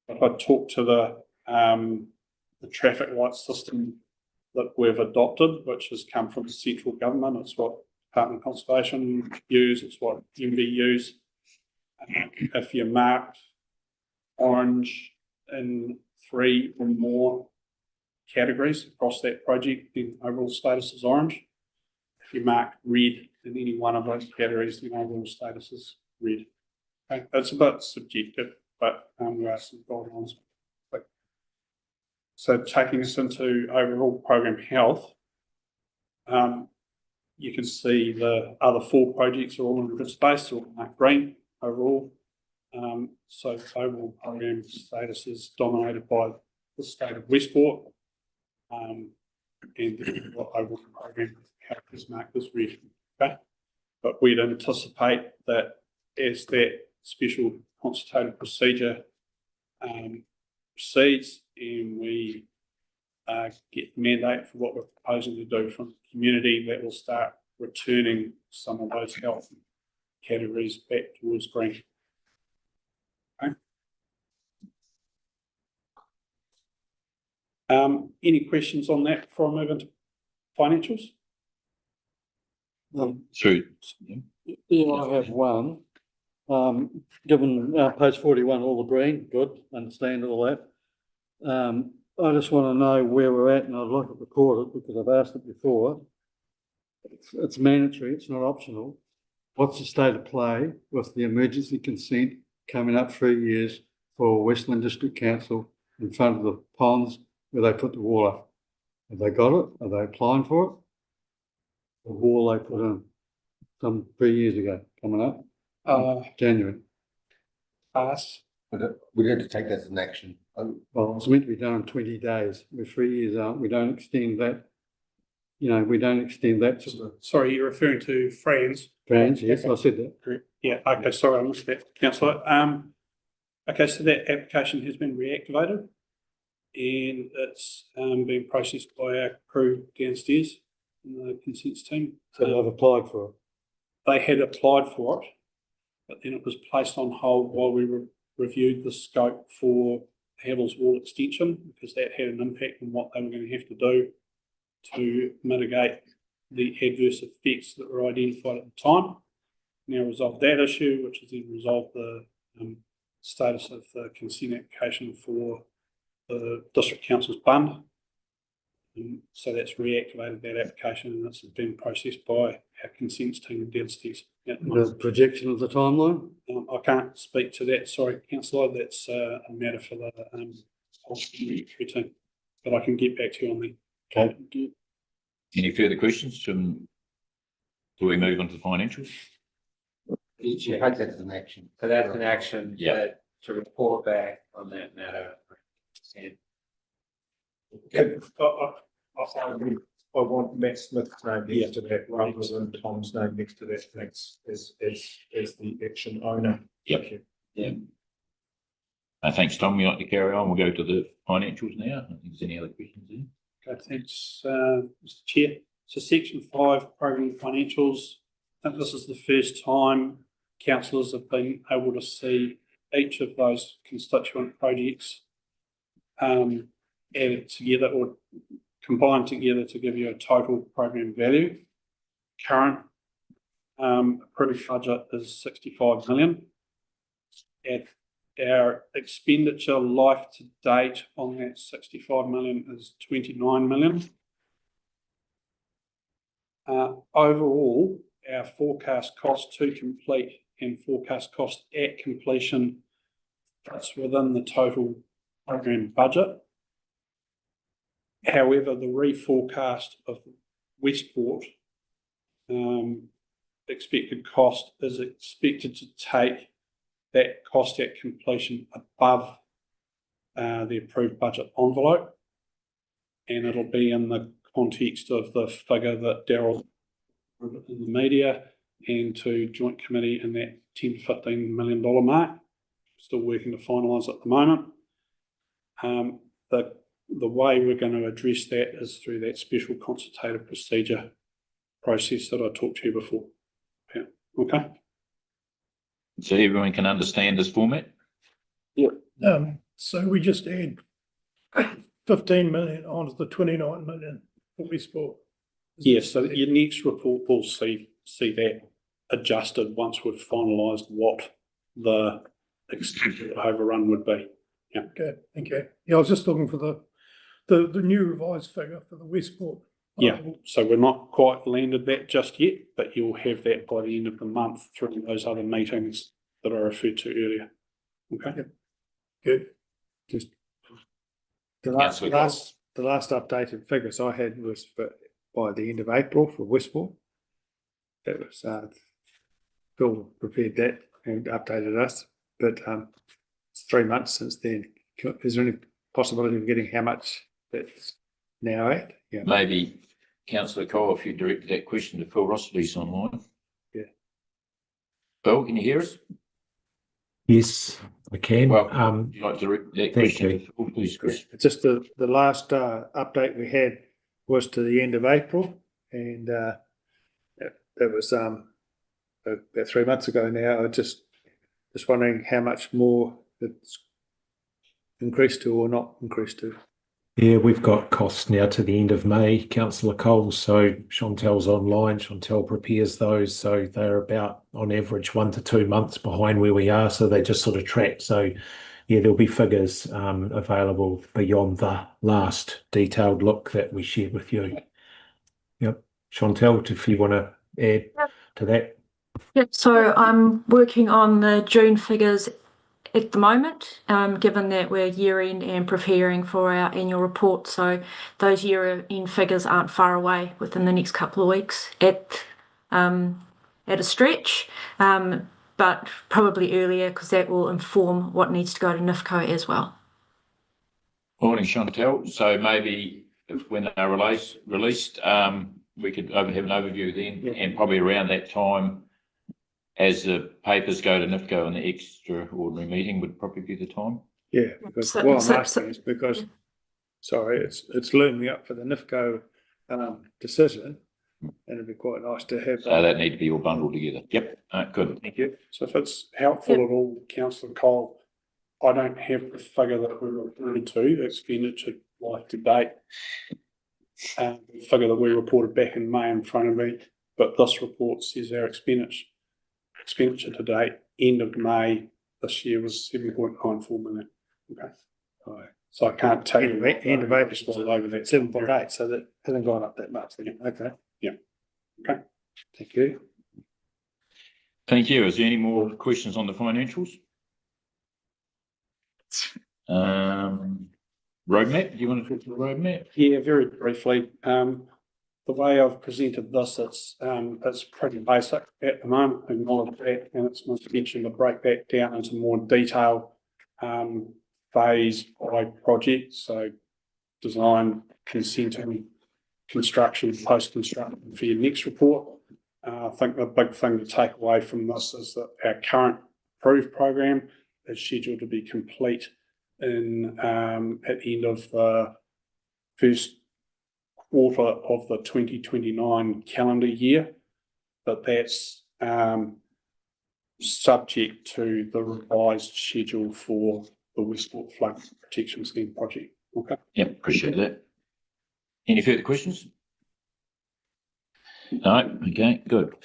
If I talk to the traffic light system that we've adopted, which has come from the central government, it's what Department of Conservation use, it's what MB use. If you're marked orange in 3 or more categories across that project, then overall status is orange. If you mark red in any one of those categories, then overall status is red. Okay, that's a bit subjective, but there are some guidelines. So taking us into overall program health, you can see the other 4 projects are all in good space, all marked green overall. So overall program status is dominated by the state of Westport, and the overall program health is marked as red. Okay, but we'd anticipate that as that special consultative procedure proceeds and we get mandate for what we're proposing to do from the community, that will start returning some of those health categories back towards green. Okay. Any questions on that before I move into financials? Through. Yeah, I have one. Given page 41, all the green, good, understand all that. I just want to know where we're at, and I'd like it recorded because I've asked it before. It's mandatory, it's not optional. What's the state of play with the emergency consent coming up 3 years for Westland District Council in front of the ponds where they put the wall up? Have they got it? Are they applying for it? The wall they put in some 3 years ago, coming up, January. Pass. We'd have to take that as an action. Well, it's meant to be done in 20 days. We're 3 years out. We don't extend that. You know, we don't extend that to the Sorry, you're referring to Franz. branch. Yes, I said that. Yeah, okay, sorry, I missed that, councillor. Okay, so that application has been reactivated and it's being processed by our crew downstairs. in the consents team. So I've applied for it. They had applied for it, but then it was placed on hold while we reviewed the scope for Havel's Wall extension, because that had an impact on what they were going to have to do to mitigate the adverse effects that were identified at the time. Now resolved that issue, which has then resolved the status of the consent application for the District Council's bund. So that's reactivated that application, and it's been processed by our consents team downstairs. The projection of the timeline? I can't speak to that, sorry, councillor, that's a matter for the team, but I can get back to you on that. Okay. Any further questions from, do we move on to financials? I hope that's an action. So that's an action. Yeah. but To report back on that matter. I want Matt Smith's name next to that rather than Tom's name next to that, thanks, as the action owner. Yep. Thank you. Yeah. Thanks, Tom. We'd like to carry on. We'll go to the financials now. I don't think there's any other questions there. Okay, thanks, Mr. Chair. So section 5, program financials. I think this is the first time councillors have been able to see each of those constituent projects added together or combined together to give you a total program value. Current approved budget is 65 million. At our expenditure life to date on that 65 million is 29 million. Overall, our forecast cost to complete and forecast cost at completion fits within the total program budget. However, the reforecast of Westport expected cost is expected to take that cost at completion above the approved budget envelope, and it'll be in the context of the figure that Darryl in the media and to joint committee in that $10 to $15 million mark. Still working to finalise at the moment. The way we're going to address that is through that special consultative procedure process that I talked to you before. Yeah. Okay. So everyone can understand this format? So we just add 15 million onto the 29 million that we spent. Yes, so your next report will see that adjusted once we've finalised what the extent of overrun would be. Yeah. Okay, thank you. Yeah, I was just looking for the new revised figure for the Westport. Yeah, so we're not quite landed that just yet, but you'll have that by the end of the month through those other meetings that I referred to earlier. Okay. Yep. Good. Just the last updated figures I had was by the end of April for Westport. That was Phil prepared that and updated us, but it's 3 months since then. Is there any possibility of getting how much that's now at? Yeah. Maybe Councillor Cole, if you direct that question to Phil Rossleys online. Yeah. Phil, can you hear us? Yes, I can. Well, would you like to direct that question to Phil, please, Chris? It's just the last update we had was to the end of April, and that was about 3 months ago now. I just wondering how much more it's increased to or not increased to. Yeah, we've got costs now to the end of May, Councillor Cole. So Chantel's online. Chantel prepares those. So they're about, on average, 1 to 2 months behind where we are. So they just sort of track. So yeah, there'll be figures available beyond the last detailed look that we shared with you. Yep. Chantel, if you want to add to that. Yep, so I'm working on the June figures at the moment, given that we're year-end and preparing for our annual report. So those year-end figures aren't far away within the next couple of weeks at a stretch, but probably earlier because that will inform what needs to go to NIFCO as well. Morning, Chantel. So maybe when they're released, we could have an overview then, and probably around that time, as the papers go to NIFCO and the extraordinary meeting would probably be the time. Yeah, because what I'm asking is because, sorry, it's looming up for the NIFCO decision, It'd be quite nice to have. So that need to be all bundled together. Yep, good, thank you. So if it's helpful at all, councillor Cole, I don't have the figure that we're referring to, expenditure like to date. The figure that we reported back in May in front of me, but this report says our expenditure to date, end of May this year was 7.94 million. Okay. All right. So I can't tell you. End of April. Was all over that 7.8, so that hasn't gone up that much then. Okay. Yeah. Okay. Thank you. Thank you. Is there any more questions on the financials? Roadmap, do you want to talk to the roadmap? Yeah, very briefly. The way I've presented this, it's pretty basic at the moment, acknowledge that, and it's my intention to break that down into more detail, phase by project. So design, consenting, construction, post-construction for your next report. I think the big thing to take away from this is that our current approved program is scheduled to be complete in at the end of the first quarter of the 2029 calendar year, but that's subject to the revised schedule for the Westport Flood Protection Scheme project. Okay. Yep, appreciate that. Any further questions? No, okay, good.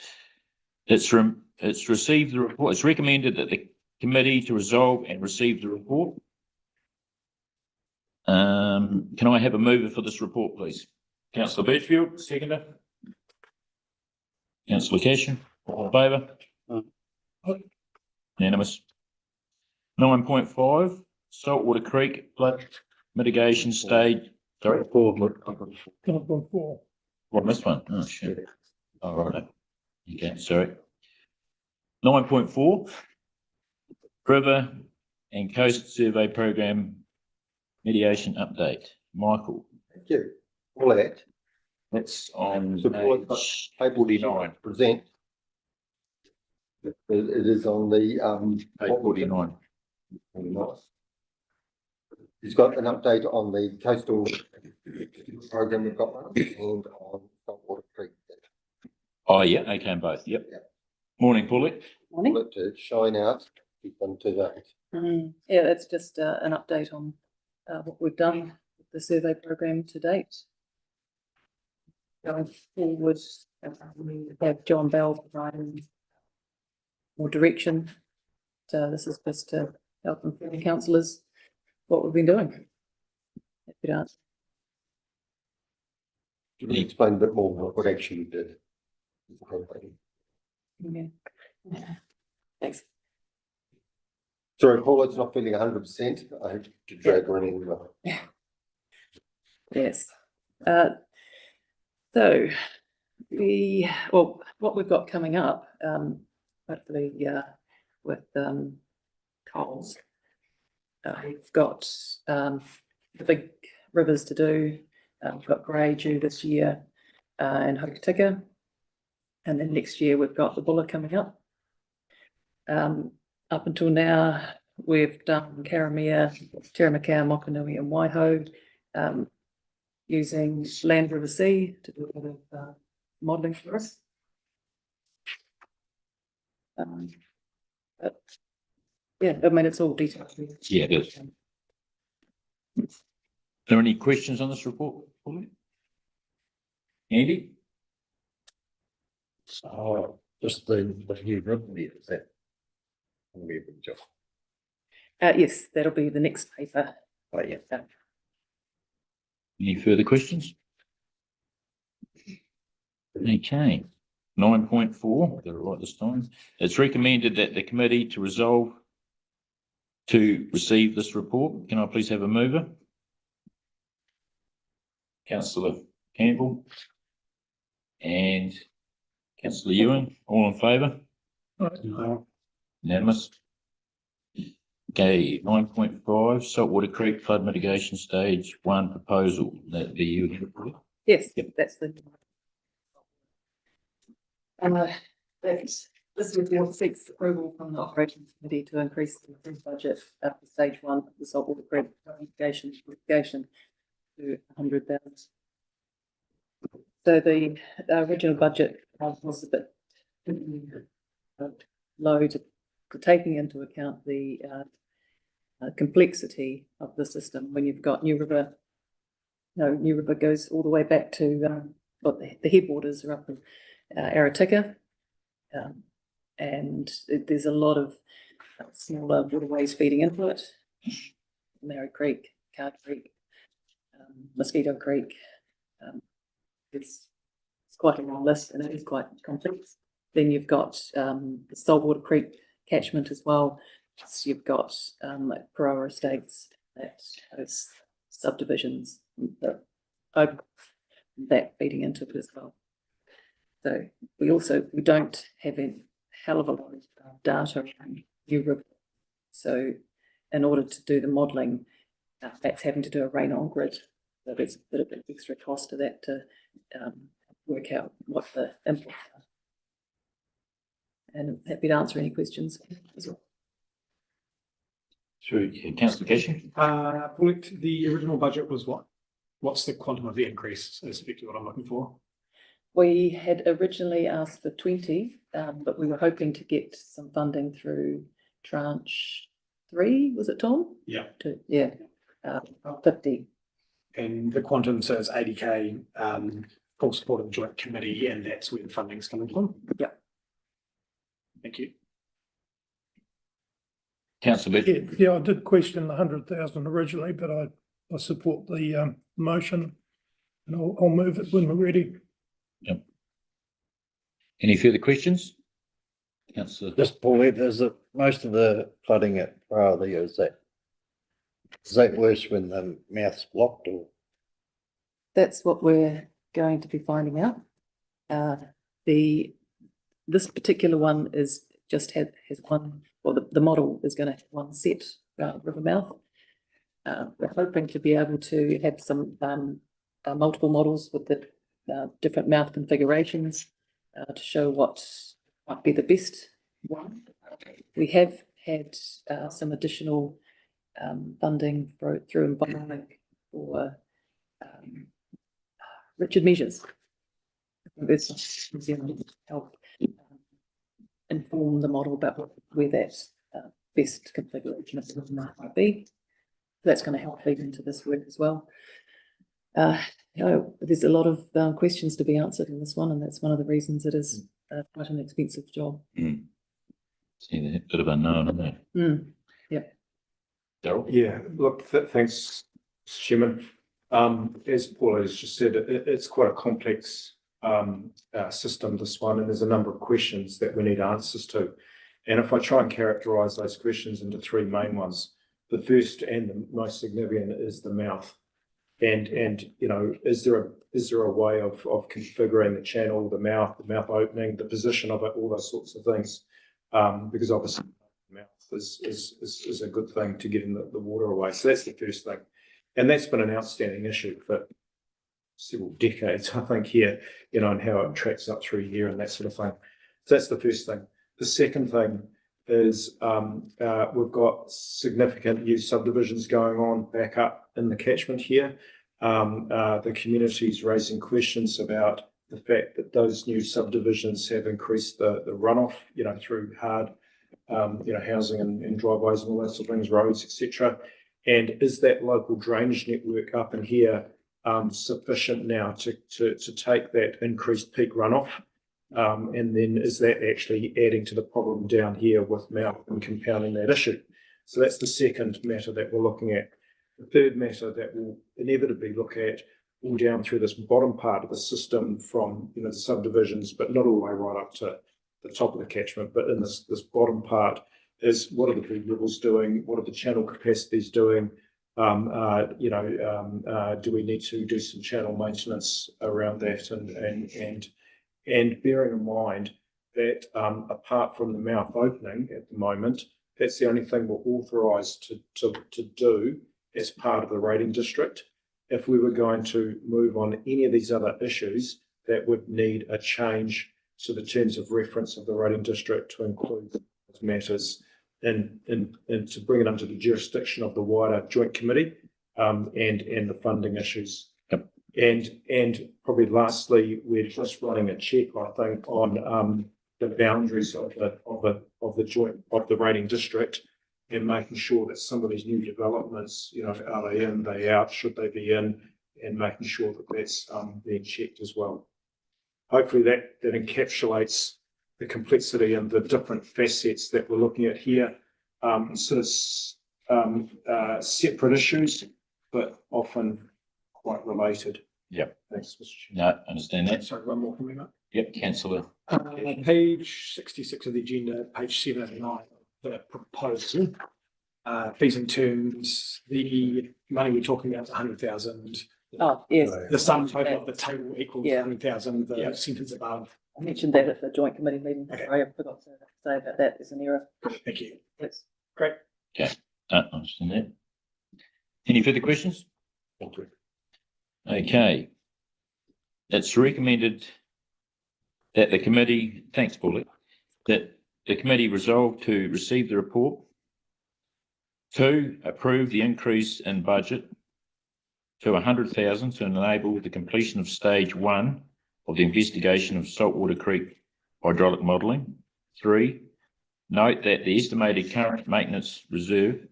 It's received the report. It's recommended that the committee to resolve and receive the report. Can I have a mover for this report, please? Councillor Birchfield, seconder. Councillor Cashin, all in favour? Unanimous. 9.5, Saltwater Creek flood mitigation stage. Sorry. 9.4. What, missed one? Oh, shit. All right. Okay, sorry. 9.4, River and Coast Survey Program mediation update. Michael. Thank you. All that. That's on Support page table 49. Present. It is on the Page 49. He's got an update on the coastal program we've got running and on Saltwater Creek. Oh, yeah, okay, on both. Yep. Yeah. Morning, Paulette. Morning. Let it shine out. Keep on to that. Yeah, that's just an update on what we've done with the survey program to date. Going forward, we have John Bell providing more direction. So this is just to help inform the councillors what we've been doing. If you don't. Can you explain a bit more what actually you did? Yeah. Thanks. Sorry, Paulette's not feeling 100%. I hope to drag her in anyway. Yes. So what we've got coming up, hopefully, with Coles, we've got the big rivers to do. We've got Grey due this year, and Hokitika, and then next year we've got the Buller coming up. Up until now, we've done Karamea, Tiramakau, Mokanui and Waiho, using Land River Sea to do a bit of modelling for us. But yeah, I mean, it's all detailed. Yeah, it is. Are there any questions on this report, Paulette? Andy? Oh, just the new river there, is that? Yes, that'll be the next paper. Oh, yeah. Any further questions? Okay. 9.4, got it right this time. It's recommended that the committee to resolve to receive this report. Can I please have a mover? Councillor Campbell and Councillor Ewing, all in favour? Unanimous. Okay, 9.5, Saltwater Creek Flood Mitigation Stage 1 proposal. That be you? Yes, Yep. that's the. This report seeks approval from the operations committee to increase the approved budget for stage 1 of the Saltwater Creek mitigation to 100,000. So the original budget was a bit low to taking into account the complexity of the system when you've got New River. No, New River goes all the way back to the headwaters are up in Aratika. And there's a lot of smaller waterways feeding into it. Mary Creek, Car Creek, Mosquito Creek. It's quite a long list and it is quite complex. Then you've got the Saltwater Creek catchment as well. So you've got like Paroa Estates, those subdivisions that feeding into it as well. So we don't have a hell of a lot of data around New River. So in order to do the modelling, that's having to do a rain on grid. So there's a bit of an extra cost to that to work out what the inputs are. And I'm happy to answer any questions as well. Through councillor Cashin. Paulette, the original budget was what? What's the quantum of the increase? Is effectively what I'm looking for. We had originally asked for 20, but we were hoping to get some funding through tranche 3, was it, Tom? Yeah. 50. And the quantum says 80K, full support of the joint committee, and that's where the funding's coming from. Yeah. Thank you. Councillor Yeah, I did question the 100,000 originally, but I support the motion and I'll move it when we're ready. Yep. Any further questions? Councillor. Just Paulette, is it most of the flooding at Riley, is that worse when the mouth's blocked or? That's what we're going to be finding out. This particular one is just has one, well, the model is going to have one set river mouth. We're hoping to be able to have some multiple models with the different mouth configurations to show what might be the best one. We have had some additional funding through Environment for Richard Measures. There's New Zealand help inform the model about where that best configuration of the river mouth might be. That's going to help feed into this work as well. There's a lot of questions to be answered in this one, and that's one of the reasons it is quite an expensive job. See, that bit of unknown, isn't it? Yeah. Darryl? Yeah, look, thanks, Chairman. As Paula has just said, it's quite a complex system, this one, and there's a number of questions that we need answers to. And if I try and characterise those questions into 3 main ones, the first and the most significant is the mouth. And you know, is there a way of configuring the channel, the mouth opening, the position of it, all those sorts of things? Because obviously the mouth is a good thing to get in the water away. So that's the first thing. And that's been an outstanding issue for several decades, I think, here, you know, and how it tracks up through here and that sort of thing. So that's the first thing. The second thing is we've got significant new subdivisions going on back up in the catchment here. The community's raising questions about the fact that those new subdivisions have increased the runoff, you know, through hard, housing and driveways and all that sort of things, roads, etc. And is that local drainage network up in here sufficient now to take that increased peak runoff? And then is that actually adding to the problem down here with mouth and compounding that issue? So that's the second matter that we're looking at. The third matter that we'll inevitably look at all down through this bottom part of the system from, you know, the subdivisions, but not all the way right up to the top of the catchment, but in this bottom part is what are the big rivers doing? What are the channel capacities doing? Do we need to do some channel maintenance around that? And bearing in mind that apart from the mouth opening at the moment, that's the only thing we're authorised to do as part of the rating district. If we were going to move on any of these other issues, that would need a change to the terms of reference of the rating district to include those matters and to bring it under the jurisdiction of the wider joint committee and the funding issues. Yep. And probably lastly, we're just running a check, I think, on the boundaries of the joint, of the rating district, and making sure that some of these new developments, you know, are they in, they out, should they be in, and making sure that that's being checked as well. Hopefully that encapsulates the complexity and the different facets that we're looking at here. Separate issues, but often quite related. Yep. Thanks, Mr. Chair. No, understand that. Sorry, one more comment. Yep, councillor. Page 66 of the agenda, page 7 and 9, the proposal. Fees and terms, the money we're talking about is 100,000. Oh, yes. The sum total of the table equals Yeah. 100,000, the sentence above. I mentioned that at the joint committee meeting. Okay. Sorry, I forgot to say about that. There's an error. Thank you. Yes. Great. Understand that. Any further questions? Okay. It's recommended that the committee, thanks, Paulie, that the committee resolve to receive the report. 2, approve the increase in budget to 100,000 to enable the completion of stage 1 of the investigation of Saltwater Creek hydraulic modelling. 3, note that the estimated current maintenance reserve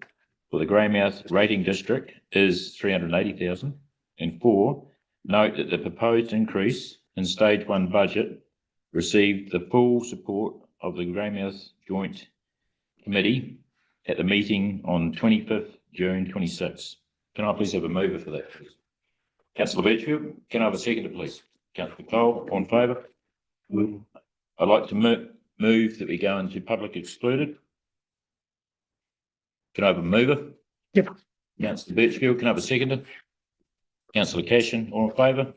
for the Greymouth rating district is 380,000. And 4, note that the proposed increase in stage 1 budget received the full support of the Greymouth Joint Committee at the meeting on 25th June 26. Can I please have a mover for that, please? Councillor Birchfield, can I have a seconder, please? Councillor Cole, all in favour? I'd like to move that we go into public excluded. Can I have a mover? Yep. Councillor Birchfield, can I have a seconder? Councillor Cashin, all in favour?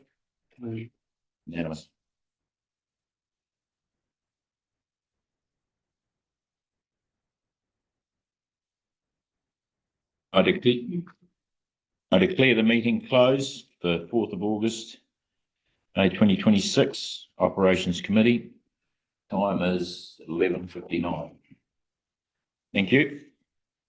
Unanimous. I declare the meeting closed for 4th of August, 2026, Operations Committee. Time is 11:59. Thank you.